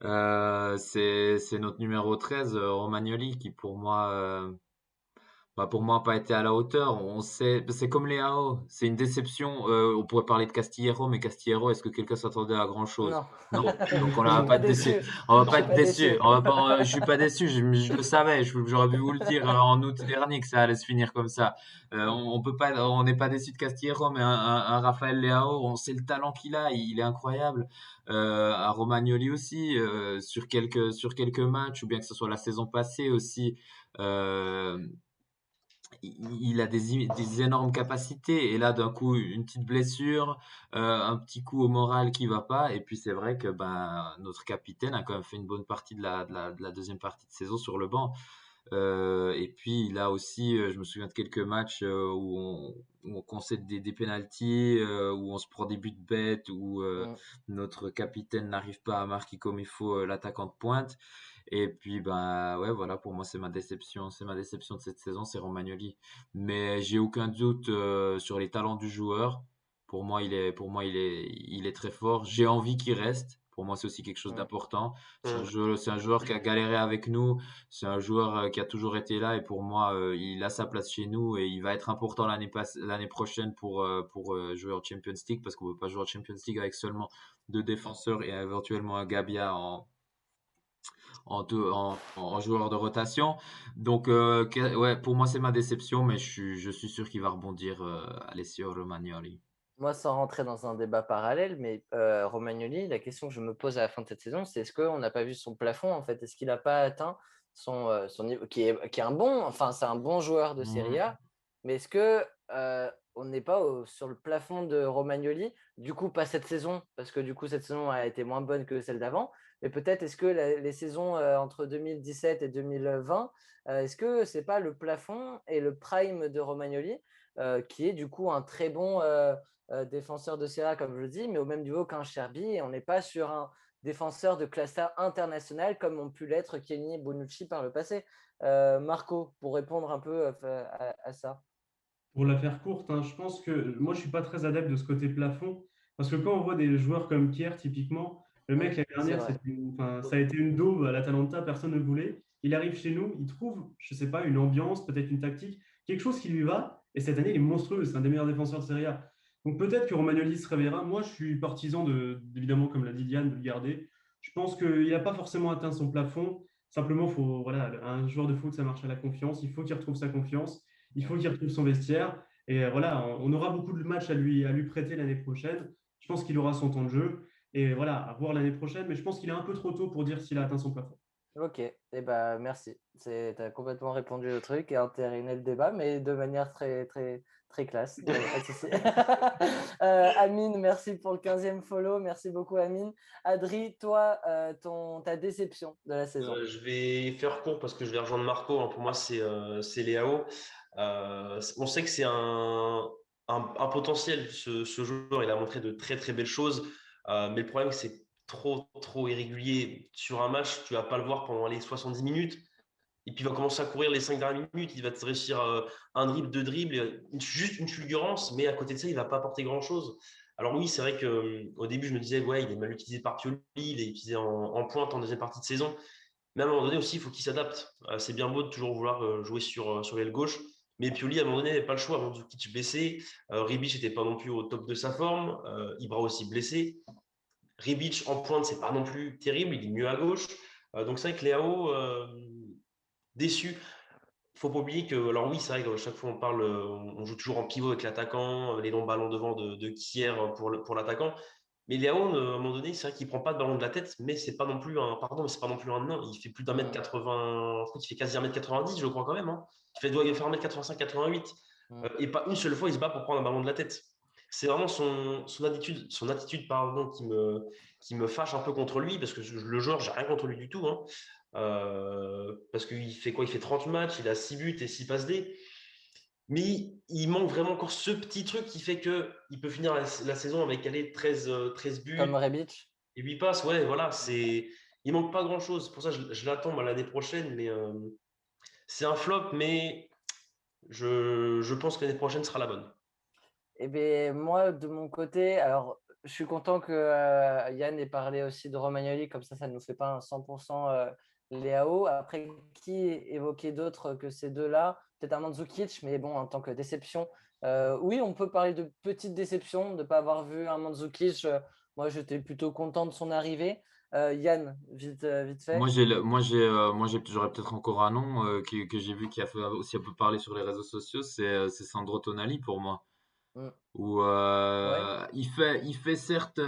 Speaker 2: C'est notre numéro 13, Romagnoli, qui pour moi, n'a pas été à la hauteur. On sait, c'est comme Léao, c'est une déception. On pourrait parler de Castillero, mais Castillero, est-ce que quelqu'un s'attendait à grand-chose?
Speaker 1: Non,
Speaker 2: Non. Donc on
Speaker 1: je
Speaker 2: va
Speaker 1: suis
Speaker 2: pas
Speaker 1: pas
Speaker 2: être déçu.
Speaker 1: déçu.
Speaker 2: On va
Speaker 1: Je
Speaker 2: pas
Speaker 1: suis
Speaker 2: être
Speaker 1: pas
Speaker 2: déçu.
Speaker 1: déçu.
Speaker 2: On va pas, je suis pas déçu. Je le savais. J'aurais pu vous le dire en août dernier que ça allait se finir comme ça. On peut pas, on n'est pas déçu de Castillero, mais un Raphaël Leao, on sait le talent qu'il a. Il est incroyable. À Romagnoli aussi, sur quelques matchs, ou bien que ce soit la saison passée aussi. Euh, il a des énormes capacités et là d'un coup une petite blessure, un petit coup au moral qui va pas et puis c'est vrai que notre capitaine a quand même fait une bonne partie de la deuxième partie de saison sur le banc. Et puis il a aussi, je me souviens de quelques matchs où on concède des pénaltys, où on se prend des buts bêtes, où
Speaker 1: Mm.
Speaker 2: notre capitaine n'arrive pas à marquer comme il faut l'attaquant de pointe. Et puis ouais, voilà, pour moi c'est ma déception de cette saison, c'est Romagnoli. Mais j'ai aucun doute sur les talents du joueur. Il est très fort. J'ai envie qu'il reste. Pour moi, c'est aussi quelque chose
Speaker 1: Mm.
Speaker 2: d'important.
Speaker 4: Hum.
Speaker 2: C'est un joueur qui a galéré avec nous. C'est un joueur qui a toujours été là et pour moi, il a sa place chez nous et il va être important l'année prochaine pour jouer en Champions League parce qu'on ne peut pas jouer en Champions League avec seulement deux défenseurs et éventuellement un Gabia en joueur de rotation. Donc, ouais, pour moi, c'est ma déception, mais je suis sûr qu'il va rebondir, Alessio Romagnoli.
Speaker 1: Moi, sans rentrer dans un débat parallèle, mais Romagnoli, la question que je me pose à la fin de cette saison, c'est est-ce qu'on n'a pas vu son plafond en fait? Est-ce qu'il n'a pas atteint son niveau, qui est un bon, enfin, c'est un bon joueur de Serie
Speaker 2: Mhm.
Speaker 1: A, mais est-ce que on n'est pas sur le plafond de Romagnoli? Du coup, pas cette saison, parce que du coup, cette saison a été moins bonne que celle d'avant, mais peut-être est-ce que les saisons entre 2017 et 2020, est-ce que c'est pas le plafond et le prime de Romagnoli, qui est du coup un très bon défenseur de Serie A, comme je le dis, mais au même niveau qu'un Cherby. Et on n'est pas sur un défenseur de classe A international comme ont pu l'être Kenny et Bonucci par le passé. Marco, pour répondre un peu à ça.
Speaker 3: Pour la faire courte, hein, je pense que moi, je suis pas très adepte de ce côté plafond, parce que quand on voit des joueurs comme Kier, typiquement, le mec, l'année
Speaker 1: C'est
Speaker 3: dernière,
Speaker 1: vrai.
Speaker 3: enfin, ça a été une daube à l'Atalanta, personne ne le voulait. Il arrive chez nous, il trouve, je sais pas, une ambiance, peut-être une tactique, quelque chose qui lui va, et cette année, il est monstrueux, c'est un des meilleurs défenseurs de Serie A. Donc peut-être que Romagnoli se réveillera. Moi, je suis partisan évidemment, comme l'a dit Diane, de le garder. Je pense qu'il n'a pas forcément atteint son plafond. Simplement, faut, voilà, un joueur de foot, ça marche à la confiance. Il faut qu'il retrouve sa confiance. Il faut qu'il retrouve son vestiaire. Et voilà, on aura beaucoup de matchs à lui prêter l'année prochaine. Je pense qu'il aura son temps de jeu. Et voilà, à voir l'année prochaine. Mais je pense qu'il est un peu trop tôt pour dire s'il a atteint son plafond.
Speaker 1: Ok, merci. Tu as complètement répondu au truc et entériné le débat, mais de manière très classe. Il y a pas de souci. Amine, merci pour le 15e follow. Merci beaucoup, Amine. Adri, toi, ta déception de la saison.
Speaker 4: Je vais faire court parce que je vais rejoindre Marco, hein. Pour moi, c'est Léao. On sait que c'est un potentiel. Ce joueur, il a montré de très belles choses. Mais le problème, c'est que c'est trop irrégulier. Sur un match, tu vas pas le voir pendant les 70 minutes. Et puis, il va commencer à courir les 5 dernières minutes. Il va te réussir un dribble, deux dribbles, juste une fulgurance. Mais à côté de ça, il va pas apporter grand-chose. Alors oui, c'est vrai qu'au début, je me disais, ouais, il est mal utilisé par Pioli. Il est utilisé en pointe en deuxième partie de saison. Mais à un moment donné aussi, il faut qu'il s'adapte. C'est bien beau de toujours vouloir jouer sur l'aile gauche. Mais Pioli, à un moment donné, n'avait pas le choix. Mandzukic blessé. Rebic n'était pas non plus au top de sa forme. Ibra aussi blessé. Rebic en pointe, c'est pas non plus terrible. Il est mieux à gauche. Donc c'est vrai que Léao, déçu. faut pas oublier que, alors oui, c'est vrai que chaque fois on parle, on joue toujours en pivot avec l'attaquant, les longs ballons devant de Kier pour l'attaquant. Mais Léao, à un moment donné, c'est vrai qu'il prend pas de ballon de la tête, mais c'est pas non plus un, pardon, mais c'est pas non plus un nain. Il fait plus d'un mètre
Speaker 1: Mm,
Speaker 4: 80, je crois qu'il fait quasi 1m90, je crois quand même. Hein. Doit faire 1m85, 88.
Speaker 1: mm.
Speaker 4: Et pas une seule fois, il se bat pour prendre un ballon de la tête. C'est vraiment son attitude pardon, qui me fâche un peu contre lui, parce que le joueur, j'ai rien contre lui du tout. Hein. Parce qu'il fait quoi? Il fait 30 matchs, il a 6 buts et 6 passes D. Mais il manque vraiment encore ce petit truc qui fait qu'il peut finir la saison avec allez, 13
Speaker 1: Comme
Speaker 4: buts
Speaker 1: Rebic.
Speaker 4: et 8 passes. Ouais, voilà, il manque pas grand-chose. Pour ça, je l'attends moi, l'année prochaine. Mais c'est un flop, mais je pense que l'année prochaine sera la bonne.
Speaker 1: Eh bien, moi, de mon côté, alors, je suis content que Yann ait parlé aussi de Romagnoli, comme ça ne nous fait pas un 100% Léao. Après, qui évoquait d'autres que ces deux-là? Peut-être un Mandzukic, mais bon, en tant que déception. Oui, on peut parler de petite déception, de ne pas avoir vu un Mandzukic. Moi, j'étais plutôt content de son arrivée. Yann, vite fait.
Speaker 2: J'aurais peut-être encore un nom que j'ai vu qui a fait aussi un peu parler sur les réseaux sociaux, c'est Sandro Tonali pour moi.
Speaker 1: Mm.
Speaker 2: Où
Speaker 1: Ouais.
Speaker 2: il fait certes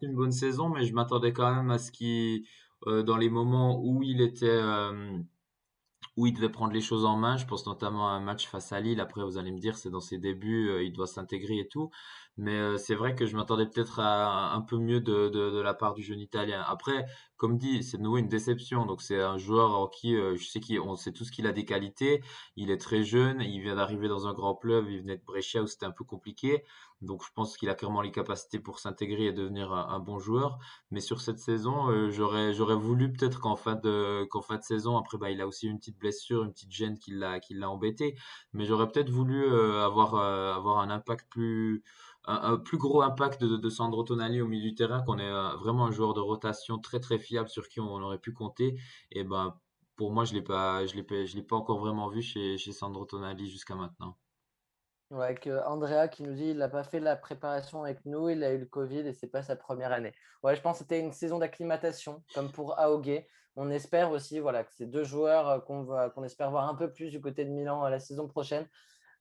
Speaker 2: une bonne saison, mais je m'attendais quand même à ce qu'il, dans les moments où il était, où il devait prendre les choses en main. Je pense notamment à un match face à Lille. Après, vous allez me dire, c'est dans ses débuts, il doit s'intégrer et tout. Mais c'est vrai que je m'attendais peut-être à un peu mieux de la part du jeune Italien. Après, comme dit, c'est de nouveau une déception. Donc c'est un joueur en qui je sais on sait tous qu'il a des qualités. Il est très jeune, il vient d'arriver dans un grand club, il venait de Brescia où c'était un peu compliqué. Donc je pense qu'il a clairement les capacités pour s'intégrer et devenir un bon joueur. Mais sur cette saison, j'aurais voulu peut-être qu'en fin de saison, après, bah, il a aussi une petite blessure, une petite gêne qui l'a embêté. Mais j'aurais peut-être voulu avoir un impact un plus gros impact de Sandro Tonali au milieu du terrain, qu'on est vraiment un joueur de rotation très très fiable sur qui on aurait pu compter. Et ben, pour moi, je l'ai pas encore vraiment vu chez Sandro Tonali jusqu'à maintenant.
Speaker 1: Ouais, avec Andrea qui nous dit il n'a pas fait la préparation avec nous, il a eu le Covid et c'est pas sa première année. Ouais, je pense que c'était une saison d'acclimatation, comme pour Aogué. On espère aussi voilà, que ces deux joueurs qu'on espère voir un peu plus du côté de Milan la saison prochaine.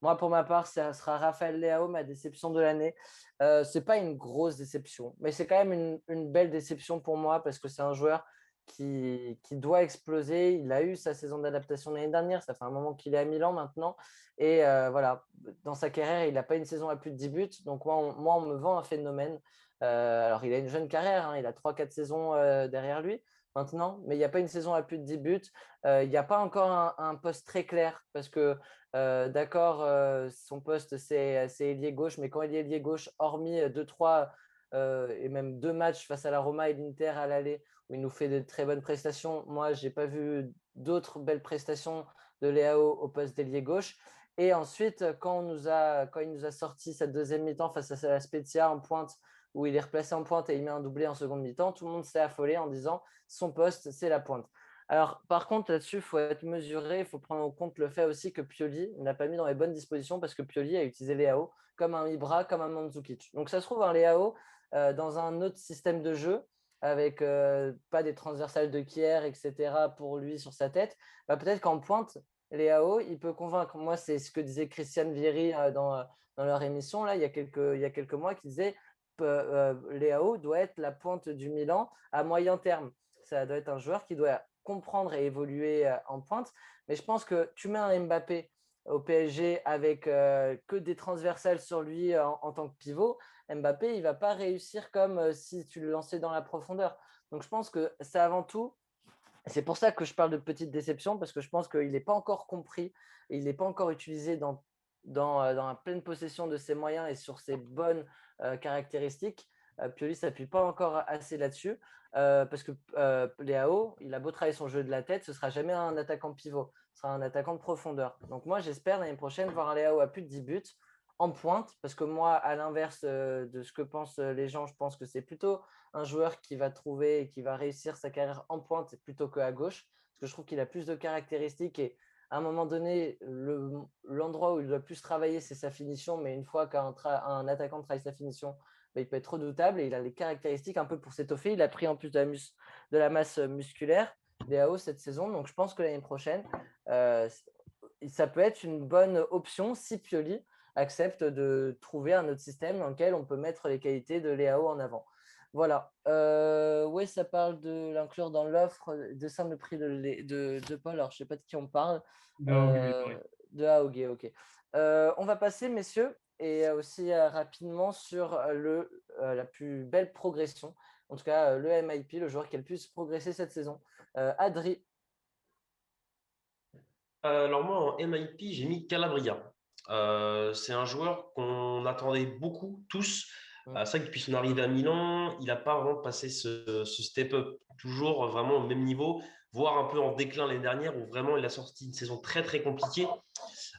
Speaker 1: Moi, pour ma part, ça sera Raphaël Leao, ma déception de l'année. C'est pas une grosse déception, mais c'est quand même une belle déception pour moi parce que c'est un joueur qui doit exploser. Il a eu sa saison d'adaptation l'année dernière, ça fait un moment qu'il est à Milan maintenant. Et voilà, dans sa carrière, il n'a pas une saison à plus de 10 buts. Donc moi, on me vend un phénomène. Alors, il a une jeune carrière, hein, il a 3-4 saisons derrière lui maintenant, mais il n'y a pas une saison à plus de 10 buts. Il n'y a pas encore un poste très clair parce que d'accord, son poste, c'est ailier gauche, mais quand il est ailier gauche, hormis 2-3 et même 2 matchs face à la Roma et l'Inter à l'aller, où il nous fait de très bonnes prestations, moi, je n'ai pas vu d'autres belles prestations de Léao au poste d'ailier gauche. Et ensuite, quand il nous a sorti cette deuxième mi-temps face à la Spezia en pointe, où il est replacé en pointe et il met un doublé en seconde mi-temps, tout le monde s'est affolé en disant son poste, c'est la pointe. Alors, par contre, là-dessus, il faut être mesuré, il faut prendre en compte le fait aussi que Pioli n'a pas mis dans les bonnes dispositions parce que Pioli a utilisé Léao comme un Ibra, comme un Mandzukic. Donc, ça se trouve, un Léao dans un autre système de jeu, avec pas des transversales de Kier, etc., pour lui sur sa tête, bah, peut-être qu'en pointe, Léao, il peut convaincre. Moi, c'est ce que disait Christiane Vieri dans leur émission, là, il y a quelques mois, qui disait Léao doit être la pointe du Milan à moyen terme. Ça doit être un joueur qui doit comprendre et évoluer en pointe. Mais je pense que tu mets un Mbappé au PSG avec que des transversales sur lui en tant que pivot, Mbappé, il ne va pas réussir comme si tu le lançais dans la profondeur. Donc je pense que c'est avant tout, c'est pour ça que je parle de petite déception, parce que je pense qu'il n'est pas encore compris, il n'est pas encore utilisé dans la pleine possession de ses moyens et sur ses bonnes caractéristiques. Pioli ne s'appuie pas encore assez là-dessus, parce que Léao, il a beau travailler son jeu de la tête, ce ne sera jamais un attaquant pivot, ce sera un attaquant de profondeur. Donc moi, j'espère l'année prochaine voir un Léao à plus de 10 buts en pointe, parce que moi, à l'inverse de ce que pensent les gens, je pense que c'est plutôt un joueur qui va trouver et qui va réussir sa carrière en pointe plutôt qu'à gauche, parce que je trouve qu'il a plus de caractéristiques et à un moment donné, l'endroit où il doit plus travailler, c'est sa finition, mais une fois qu'un attaquant travaille sa finition, bah, il peut être redoutable et il a les caractéristiques un peu pour s'étoffer. Il a pris en plus de la masse musculaire, DAO cette saison, donc je pense que l'année prochaine, ça peut être une bonne option si Pioli accepte de trouver un autre système dans lequel on peut mettre les qualités de Léao en avant. Voilà. Oui, ça parle de l'inclure dans l'offre, descendre le prix de Paul. Alors, je ne sais pas de qui on parle. De Aogué, ok. On va passer, messieurs, et aussi rapidement sur la plus belle progression. En tout cas, le MIP, le joueur qui a le plus progressé cette saison. Adri.
Speaker 4: Alors moi, en MIP, j'ai mis Calabria. C'est un joueur qu'on attendait beaucoup, tous. C'est vrai que depuis son arrivée à Milan, il n'a pas vraiment passé ce step-up, toujours vraiment au même niveau, voire un peu en déclin l'année dernière, où vraiment il a sorti une saison très très compliquée.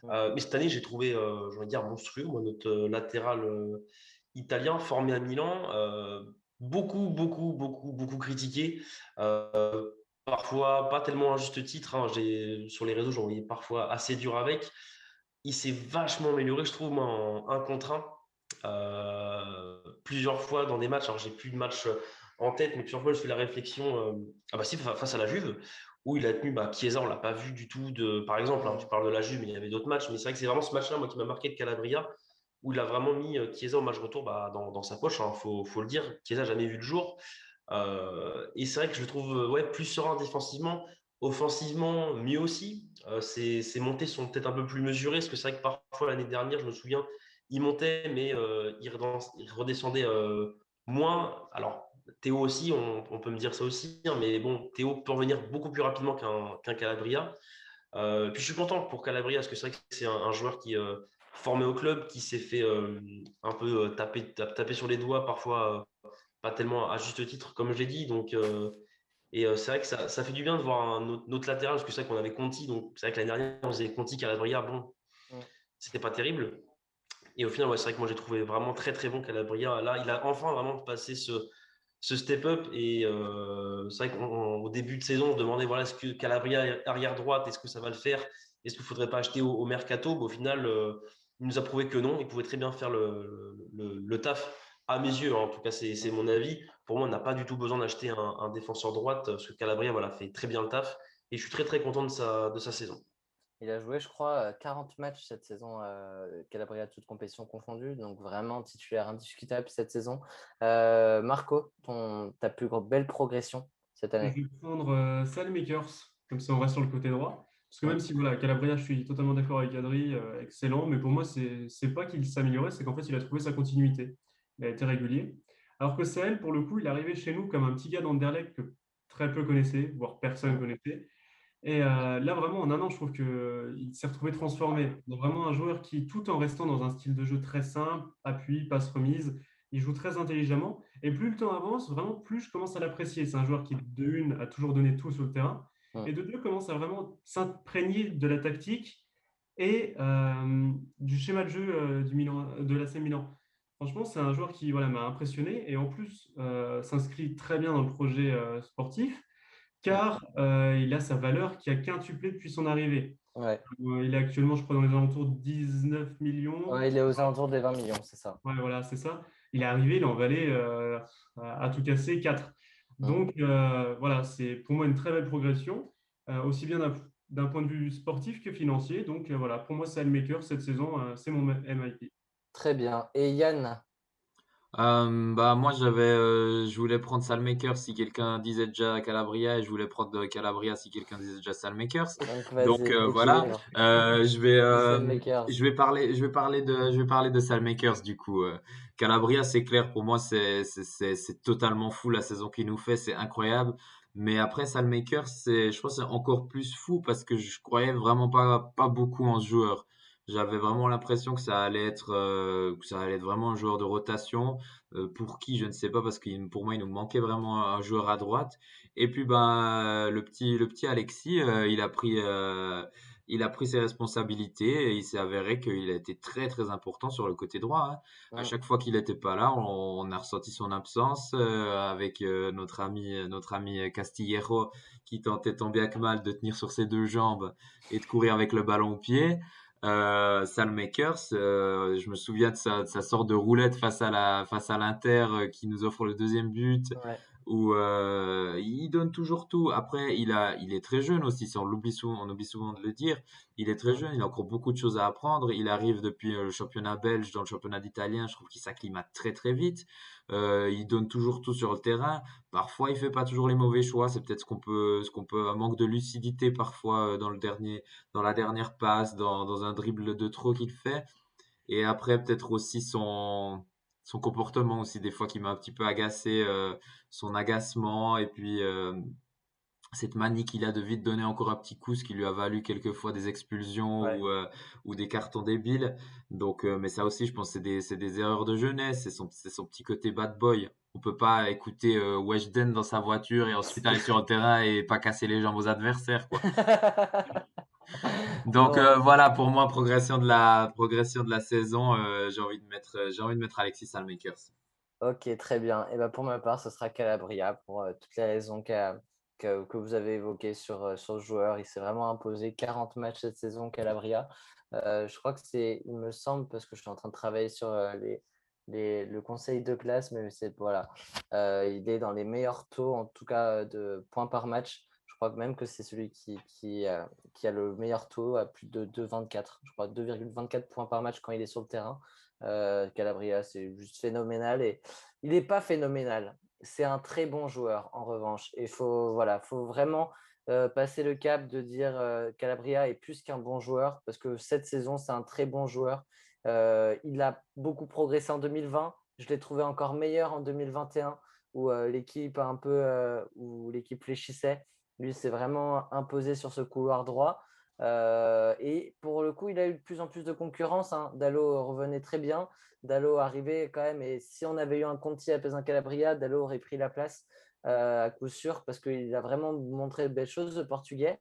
Speaker 4: Mais cette année, j'ai trouvé, je vais dire, monstrueux, moi, notre latéral italien formé à Milan. Beaucoup critiqué. Parfois, pas tellement à juste titre. Hein. Sur les réseaux, j'en voyais parfois assez dur avec. Il s'est vachement amélioré, je trouve, moi, en 1 contre 1. Plusieurs fois dans des matchs, alors j'ai plus de matchs en tête, mais plusieurs fois, je fais la réflexion, ah bah si, face à la Juve, où il a tenu Chiesa, on l'a pas vu du tout, par exemple, hein, tu parles de la Juve, mais il y avait d'autres matchs, mais c'est vrai que c'est vraiment ce match-là, moi, qui m'a marqué de Calabria, où il a vraiment mis Chiesa au match retour dans sa poche, hein, faut le dire. Chiesa n'a jamais vu le jour. Et c'est vrai que je le trouve plus serein défensivement, offensivement mieux aussi. Ses montées sont peut-être un peu plus mesurées, parce que c'est vrai que parfois l'année dernière, je me souviens, il montait, mais il redescendait moins. Alors, Théo aussi, on peut me dire ça aussi, hein, mais bon, Théo peut revenir beaucoup plus rapidement qu'un Calabria. Puis je suis content pour Calabria, parce que c'est vrai que c'est un joueur qui formé au club, qui s'est fait un peu taper sur les doigts, parfois pas tellement à juste titre, comme je l'ai dit. Donc, c'est vrai que ça fait du bien de voir notre latéral, parce que c'est vrai qu'on avait Conti, donc c'est vrai que l'année dernière, on faisait Conti, Calabria, bon, c'était pas terrible. Et au final, c'est vrai que moi, j'ai trouvé vraiment très, très bon Calabria. Là, il a enfin vraiment passé ce step-up. Et c'est vrai qu'au début de saison, on se demandait, voilà, est-ce que Calabria arrière droite, est-ce que ça va le faire? Est-ce qu'il ne faudrait pas acheter au mercato? Au final, il nous a prouvé que non. Il pouvait très bien faire le taf, à mes yeux, hein. En tout cas, c'est mon avis. Pour moi, on n'a pas du tout besoin d'acheter un défenseur droite, parce que Calabria, voilà, fait très bien le taf. Et je suis très, très content de sa saison.
Speaker 1: Il a joué, je crois, 40 matchs cette saison, Calabria, toutes compétitions confondues, donc vraiment titulaire indiscutable cette saison. Marco, ta plus belle progression cette
Speaker 3: Je
Speaker 1: année?
Speaker 3: vais prendre Saelemaekers, comme ça on reste sur le côté droit. Parce que même si voilà, Calabria, je suis totalement d'accord avec Adri, excellent, mais pour moi, c'est pas qu'il s'améliorait, c'est qu'en fait, il a trouvé sa continuité. Il a été régulier. Alors que Saël, pour le coup, il est arrivé chez nous comme un petit gars d'Anderlecht que très peu connaissait, voire personne connaissait. Et là, vraiment, en 1 an, je trouve qu'il s'est retrouvé transformé. Donc, vraiment un joueur qui, tout en restant dans un style de jeu très simple, appui, passe remise, il joue très intelligemment. Et plus le temps avance, vraiment, plus je commence à l'apprécier. C'est un joueur qui, de une, a toujours donné tout sur le terrain. Et de deux, commence à vraiment s'imprégner de la tactique et du schéma de jeu du Milan, de l'AC Milan. Franchement, c'est un joueur qui voilà, m'a impressionné et en plus s'inscrit très bien dans le projet sportif car il a sa valeur qui a quintuplé depuis son arrivée.
Speaker 1: Ouais.
Speaker 3: Il est actuellement, je crois, dans les alentours de 19 millions.
Speaker 1: Ouais, il est aux alentours des 20 millions, c'est ça.
Speaker 3: Ouais, voilà, c'est ça. Il est arrivé, il en valait à tout casser 4. Donc, voilà, c'est pour moi une très belle progression, aussi bien d'un point de vue sportif que financier. Donc, voilà, pour moi, Saelmaker, cette saison, c'est mon MIP.
Speaker 1: Très bien. Et Yann?
Speaker 2: Moi je voulais prendre Salmakers si quelqu'un disait déjà Calabria, et je voulais prendre Calabria si quelqu'un disait déjà Salmakers.
Speaker 1: Donc,
Speaker 2: Donc
Speaker 1: vas-y,
Speaker 2: voilà.
Speaker 1: équilibre.
Speaker 2: Je vais
Speaker 1: Makers.
Speaker 2: je vais parler de Salmakers du coup. Calabria, c'est clair pour moi, c'est totalement fou la saison qu'il nous fait, c'est incroyable. Mais après Salmakers, je pense que c'est encore plus fou parce que je croyais vraiment pas beaucoup en ce joueur. J'avais vraiment l'impression que ça allait être vraiment un joueur de rotation, pour qui je ne sais pas, parce que pour moi il nous manquait vraiment un joueur à droite. Et puis le petit Alexis, il a pris ses responsabilités, et il s'est avéré qu'il a été très très important sur le côté droit, hein. À chaque fois qu'il n'était pas là, on a ressenti son absence, avec notre ami Castillero, qui tentait tant bien que mal de tenir sur ses 2 jambes et de courir avec le ballon au pied. Salmakers, je me souviens de sa sorte de roulette face à l'Inter, qui nous offre le deuxième but,
Speaker 1: Ouais.
Speaker 2: où il donne toujours tout. Après, il est très jeune aussi, on oublie souvent de le dire. Il est très jeune, il a encore beaucoup de choses à apprendre. Il arrive depuis le championnat belge, dans le championnat d'italien. Je trouve qu'il s'acclimate très très vite. Il donne toujours tout sur le terrain. Parfois, il fait pas toujours les mauvais choix. C'est peut-être un manque de lucidité parfois dans la dernière passe, dans un dribble de trop qu'il fait. Et après, peut-être aussi son comportement aussi, des fois qui m'a un petit peu agacé, son agacement et puis cette manie qu'il a de vite donner encore un petit coup, ce qui lui a valu quelquefois des expulsions
Speaker 1: Ouais.
Speaker 2: ou des cartons débiles. Donc, mais ça aussi, je pense, c'est des erreurs de jeunesse, c'est son petit côté bad boy. On peut pas écouter Weshden dans sa voiture et ensuite aller sur le terrain et pas casser les jambes aux adversaires, quoi. Donc
Speaker 1: Bon,
Speaker 2: voilà, pour moi, progression de la saison, j'ai envie de mettre Alexis Salmakers.
Speaker 1: ok, très bien. Et ben pour ma part, ce sera Calabria pour toutes les raisons que vous avez évoquées sur ce joueur. Il s'est vraiment imposé 40 matchs cette saison, Calabria. Je crois que il me semble, parce que je suis en train de travailler sur le conseil de classe, mais voilà. Il est dans les meilleurs taux, en tout cas, de points par match. Je crois même que c'est celui qui a le meilleur taux, à plus de 2,24. Je crois 2,24 points par match quand il est sur le terrain. Calabria, c'est juste phénoménal. Et il n'est pas phénoménal. C'est un très bon joueur, en revanche. Et faut vraiment passer le cap de dire Calabria est plus qu'un bon joueur, parce que cette saison, c'est un très bon joueur. Il a beaucoup progressé en 2020. Je l'ai trouvé encore meilleur en 2021, où où l'équipe fléchissait. Lui, s'est vraiment imposé sur ce couloir droit. Et pour le coup, il a eu de plus en plus de concurrence, hein. Dalot revenait très bien. Dalot arrivait quand même. Et si on avait eu un Conti à Pesin Calabria, Dalot aurait pris la place à coup sûr, parce qu'il a vraiment montré de belles choses, le Portugais,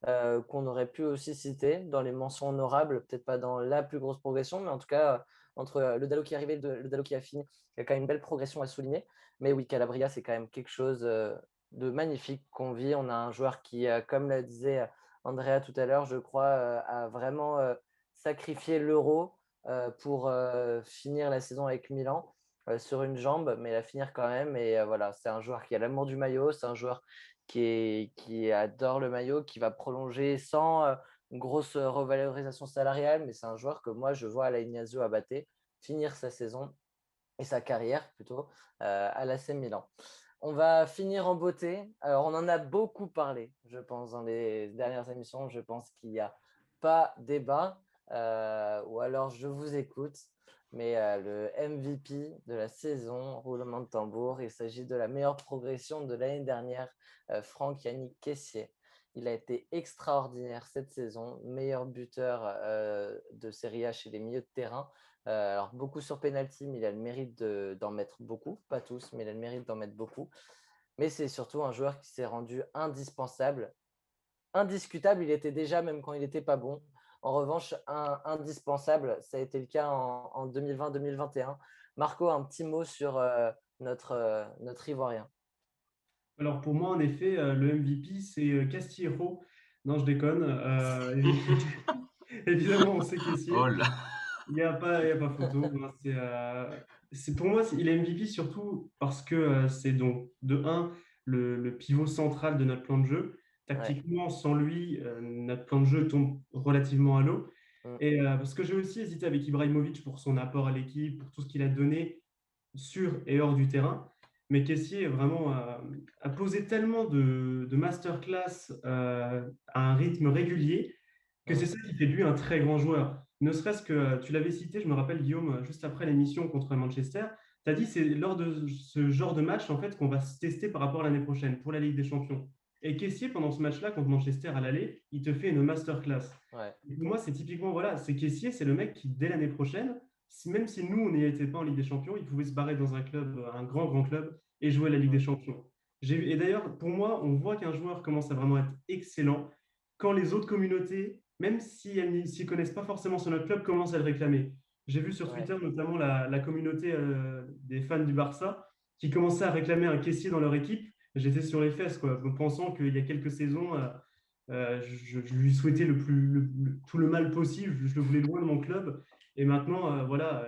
Speaker 1: qu'on aurait pu aussi citer dans les mentions honorables, peut-être pas dans la plus grosse progression, mais en tout cas, entre le Dalot qui est arrivé et le Dalot qui a fini, il y a quand même une belle progression à souligner. Mais oui, Calabria, c'est quand même quelque chose de magnifique qu'on vit. On a un joueur qui, comme le disait Andrea tout à l'heure, je crois, a vraiment sacrifié l'Euro pour finir la saison avec Milan sur une jambe, mais la finir quand même. Et voilà, c'est un joueur qui a l'amour du maillot, c'est un joueur qui adore le maillot, qui va prolonger sans une grosse revalorisation salariale, mais c'est un joueur que moi, je vois à l'Ignazio Abate finir sa saison et sa carrière plutôt à l'AC Milan. On va finir en beauté. Alors, on en a beaucoup parlé, je pense, dans les dernières émissions. Je pense qu'il n'y a pas débat, ou alors je vous écoute. Mais le MVP de la saison, roulement de tambour, il s'agit de la meilleure progression de l'année dernière, Franck Yannick Kessié. Il a été extraordinaire cette saison, meilleur buteur de Serie A chez les milieux de terrain. Alors, beaucoup sur penalty, mais il a le mérite d'en mettre beaucoup. Pas tous, mais il a le mérite d'en mettre beaucoup. Mais c'est surtout un joueur qui s'est rendu indispensable. Indiscutable, il était déjà, même quand il n'était pas bon. En revanche, indispensable, ça a été le cas en 2020-2021. Marco, un petit mot sur notre Ivoirien.
Speaker 3: Alors pour moi, en effet, le MVP, c'est Castillejo. Non, je déconne. Évidemment, on sait
Speaker 2: Oh
Speaker 3: Caissier.
Speaker 2: là.
Speaker 3: Il y a pas photo. Moi, pour moi, il est MVP surtout parce que c'est donc, de un, le pivot central de notre plan de jeu.
Speaker 1: Ouais.
Speaker 3: Tactiquement, sans lui, notre plan de jeu tombe relativement à l'eau.
Speaker 1: Mm.
Speaker 3: Et parce que j'ai aussi hésité avec Ibrahimovic pour son apport à l'équipe, pour tout ce qu'il a donné sur et hors du terrain. Mais Kessié vraiment a posé tellement de masterclass à un rythme régulier que c'est
Speaker 1: Mm.
Speaker 3: ça qui fait de lui un très grand joueur. Ne serait-ce que, tu l'avais cité, je me rappelle Guillaume, juste après l'émission contre Manchester, tu as dit c'est lors de ce genre de match en fait qu'on va se tester par rapport à l'année prochaine pour la Ligue des Champions. Et Kessié, pendant ce match-là contre Manchester à l'aller, il te fait une masterclass.
Speaker 1: Ouais.
Speaker 3: Et pour moi, c'est typiquement, voilà, c'est Kessié, c'est le mec qui, dès l'année prochaine, même si nous, on n'y était pas en Ligue des Champions, il pouvait se barrer dans un club, un grand, grand club, et jouer la Ligue des
Speaker 1: Mm.
Speaker 3: Champions. Et d'ailleurs, pour moi, on voit qu'un joueur commence à vraiment être excellent quand les autres communautés, même si elles ne s'y connaissent pas forcément sur notre club, commencent à le réclamer. J'ai vu sur
Speaker 1: Ouais.
Speaker 3: Twitter notamment la communauté des fans du Barça qui commençait à réclamer un caissier dans leur équipe. J'étais sur les fesses, quoi, pensant qu'il y a quelques saisons, je lui souhaitais tout le mal possible. Je le voulais loin de mon club. Et maintenant, voilà,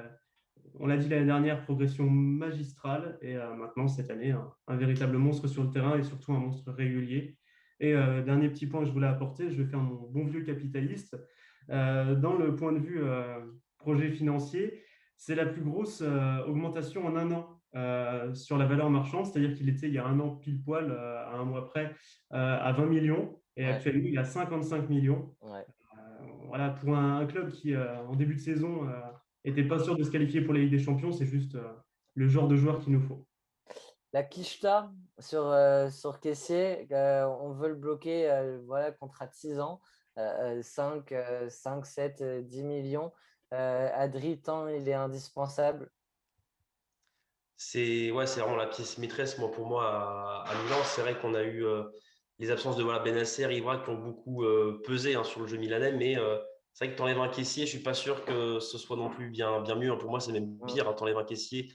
Speaker 3: on l'a dit l'année dernière, progression magistrale. Et maintenant, cette année, un véritable monstre sur le terrain et surtout un monstre régulier. Et dernier petit point que je voulais apporter, je vais faire mon bon vieux capitaliste. Dans le point de vue projet financier, c'est la plus grosse augmentation en un an sur la valeur marchande, c'est-à-dire qu'il était il y a un an pile poil, à un mois près, à 20 millions et
Speaker 1: Ouais,
Speaker 3: actuellement il est à 55 millions.
Speaker 1: ouais.
Speaker 3: Voilà, pour un club qui, en début de saison, était pas sûr de se qualifier pour la Ligue des Champions, c'est juste le genre de joueur qu'il nous faut.
Speaker 1: La quicheta sur Kessié, on veut le bloquer, voilà, contrat de 6 ans, 5, 7, 10 millions. Adri, tant il est indispensable.
Speaker 4: C'est vraiment la pièce maîtresse pour moi à Milan. C'est vrai qu'on a eu les absences de voilà, Benacer, Ibra qui ont beaucoup pesé sur le jeu milanais, mais c'est vrai que tu enlèves un caissier, je suis pas sûr que ce soit non plus bien mieux. Pour moi, c'est même
Speaker 1: Mm.
Speaker 4: pire. Tu enlèves un caissier,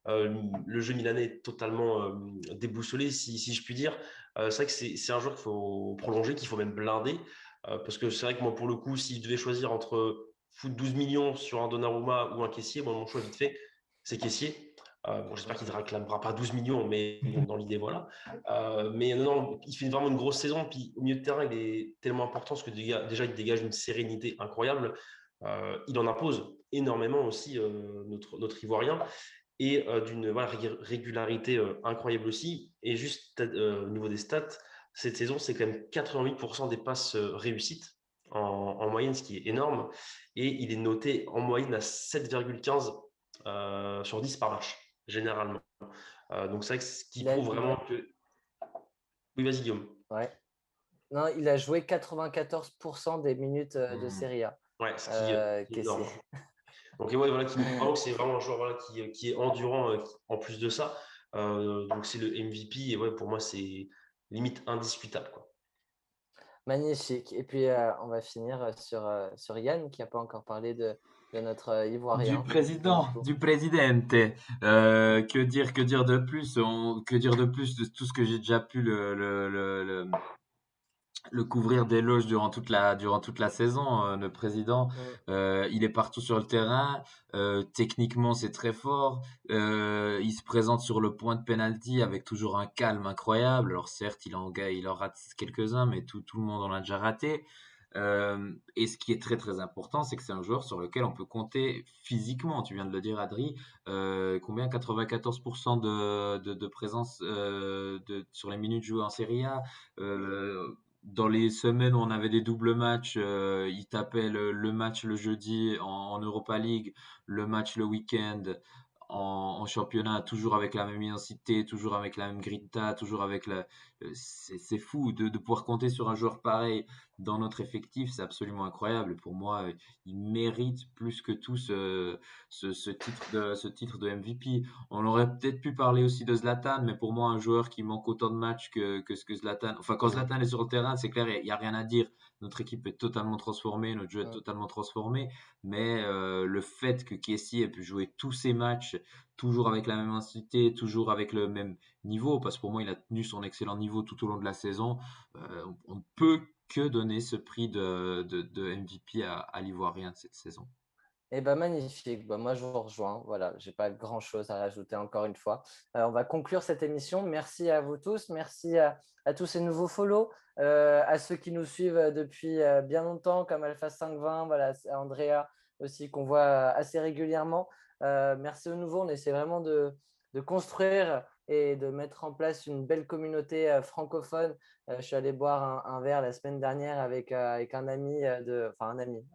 Speaker 4: le jeu milanais est totalement déboussolé, si je puis dire. C'est vrai que c'est un joueur qu'il faut prolonger, qu'il faut même blinder, parce que c'est vrai que moi, pour le coup, s'il devait choisir entre foutre 12 millions sur un Donnarumma ou un caissier, moi, mon choix vite fait, c'est caissier. Bon, j'espère qu'il ne réclamera pas 12 millions, mais bon, dans l'idée, voilà. Mais non, il fait vraiment une grosse saison. Puis au milieu de terrain, il est tellement important parce que déjà, il dégage une sérénité incroyable. Il en impose énormément aussi, notre Ivoirien, et d'une voilà, régularité incroyable aussi. Et juste au niveau des stats, cette saison, c'est quand même 88% des passes réussites en moyenne, ce qui est énorme. Et il est noté en moyenne à 7,15 sur 10 par match, généralement. Donc c'est vrai que ce qui
Speaker 1: Il a,
Speaker 4: prouve vraiment que. Oui, vas-y, Guillaume.
Speaker 1: ouais. Non, il a joué 94% des minutes de
Speaker 2: Hmm.
Speaker 1: Serie A,
Speaker 4: Ouais, ce qui est
Speaker 1: Kessié.
Speaker 4: énorme. Donc, ouais, voilà, qui nous prouve vraiment que c'est vraiment un joueur voilà, qui est endurant en plus de ça. Donc, c'est le MVP. Et ouais, pour moi, c'est limite indiscutable, quoi.
Speaker 1: Magnifique. Et puis, on va finir sur Yann, qui n'a pas encore parlé de notre
Speaker 2: Du
Speaker 1: Ivoirien.
Speaker 2: président,
Speaker 1: Du coup.
Speaker 2: du presidente. Que dire de plus? Que dire de plus de tout ce que j'ai déjà pu le couvrir d'éloges durant toute la saison, le président.
Speaker 1: Mm.
Speaker 2: Il est partout sur le terrain. Techniquement, c'est très fort. Il se présente sur le point de penalty avec toujours un calme incroyable. Alors certes, il en rate quelques-uns, mais tout le monde en a déjà raté. Et ce qui est très très important, c'est que c'est un joueur sur lequel on peut compter physiquement. Tu viens de le dire, Adri. Combien? 94% de présence sur les minutes jouées en Serie A. Dans les semaines où on avait des doubles matchs, il tapait le match le jeudi en Europa League, le match le week-end en championnat, toujours avec la même intensité, toujours avec la même grinta, toujours avec la. C'est fou de pouvoir compter sur un joueur pareil dans notre effectif, c'est absolument incroyable. Pour moi, il mérite plus que tout ce titre de MVP. On aurait peut-être pu parler aussi de Zlatan, mais pour moi, un joueur qui manque autant de matchs que ce que Zlatan. Enfin, quand Zlatan est sur le terrain, c'est clair, il n'y a rien à dire. Notre équipe est totalement transformée, notre jeu est
Speaker 1: Mm.
Speaker 2: totalement transformé. Mais le fait que Kessie ait pu jouer tous ses matchs, toujours avec la même intensité, toujours avec le même niveau, parce que pour moi, il a tenu son excellent niveau tout au long de la saison, on ne peut que donner ce prix de MVP à l'Ivoirien de cette saison.
Speaker 1: Eh ben magnifique. Bah, moi, je vous rejoins. Voilà, j'ai pas grand-chose à rajouter encore une fois. On va conclure cette émission. Merci à vous tous. Merci à tous ces nouveaux follow, à ceux qui nous suivent depuis bien longtemps, comme Alpha 520, voilà, à Andrea aussi, qu'on voit assez régulièrement. Merci aux nouveaux. On essaie vraiment de construire et de mettre en place une belle communauté francophone. Je suis allé boire un verre la semaine dernière avec un ami, enfin un ami,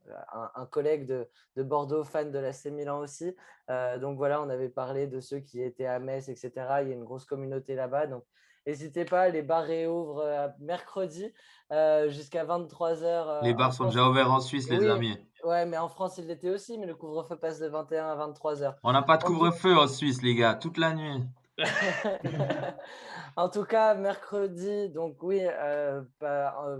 Speaker 1: un collègue de Bordeaux, fan de l'AC Milan aussi. Donc voilà, on avait parlé de ceux qui étaient à Metz, etc. Il y a une grosse communauté là-bas. Donc n'hésitez pas, les bars réouvrent mercredi jusqu'à 23h
Speaker 2: Les
Speaker 1: en
Speaker 2: bars sont
Speaker 1: France.
Speaker 2: déjà ouverts en Suisse, les
Speaker 1: Oui,
Speaker 2: amis.
Speaker 1: ouais, mais en France, il l'était aussi, mais le couvre-feu passe de 21 à 23h.
Speaker 2: On n'a pas de
Speaker 1: En tout,
Speaker 2: couvre-feu en Suisse, les gars, toute la nuit.
Speaker 1: En tout cas, mercredi, donc oui,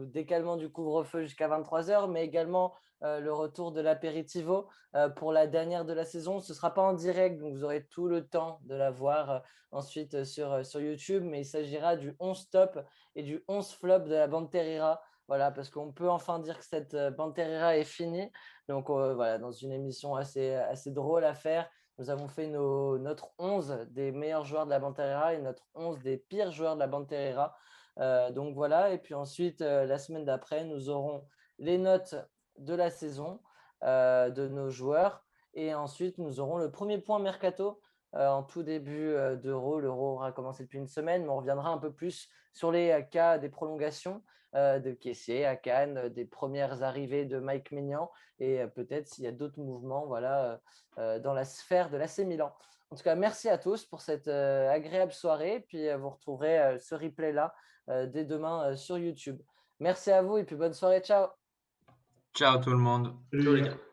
Speaker 1: décalement du couvre-feu jusqu'à 23h, mais également le retour de l'apéritivo pour la dernière de la saison. Ce ne sera pas en direct, donc vous aurez tout le temps de la voir ensuite sur YouTube, mais il s'agira du 11 top et du 11 flop de la Banterera. Voilà, parce qu'on peut enfin dire que cette Banterera est finie. Donc voilà, dans une émission assez drôle à faire, Nous avons fait notre 11 des meilleurs joueurs de la Banterera et notre 11 des pires joueurs de la Banterera. Donc voilà, et puis ensuite, la semaine d'après, nous aurons les notes de la saison de nos joueurs. Et ensuite, nous aurons le premier point mercato en tout début d'Euro. L'Euro aura commencé depuis une semaine, mais on reviendra un peu plus sur les cas des prolongations de Kessié à Cannes, des premières arrivées de Mike Maignan et peut-être s'il y a d'autres mouvements dans la sphère de l'AC Milan. En tout cas, merci à tous pour cette agréable soirée. Puis vous retrouverez ce replay-là dès demain sur YouTube. Merci à vous et puis bonne soirée. Ciao.
Speaker 2: Ciao tout le monde.
Speaker 3: Salut,
Speaker 4: Ciao
Speaker 3: les
Speaker 4: les
Speaker 3: gars.
Speaker 4: gars.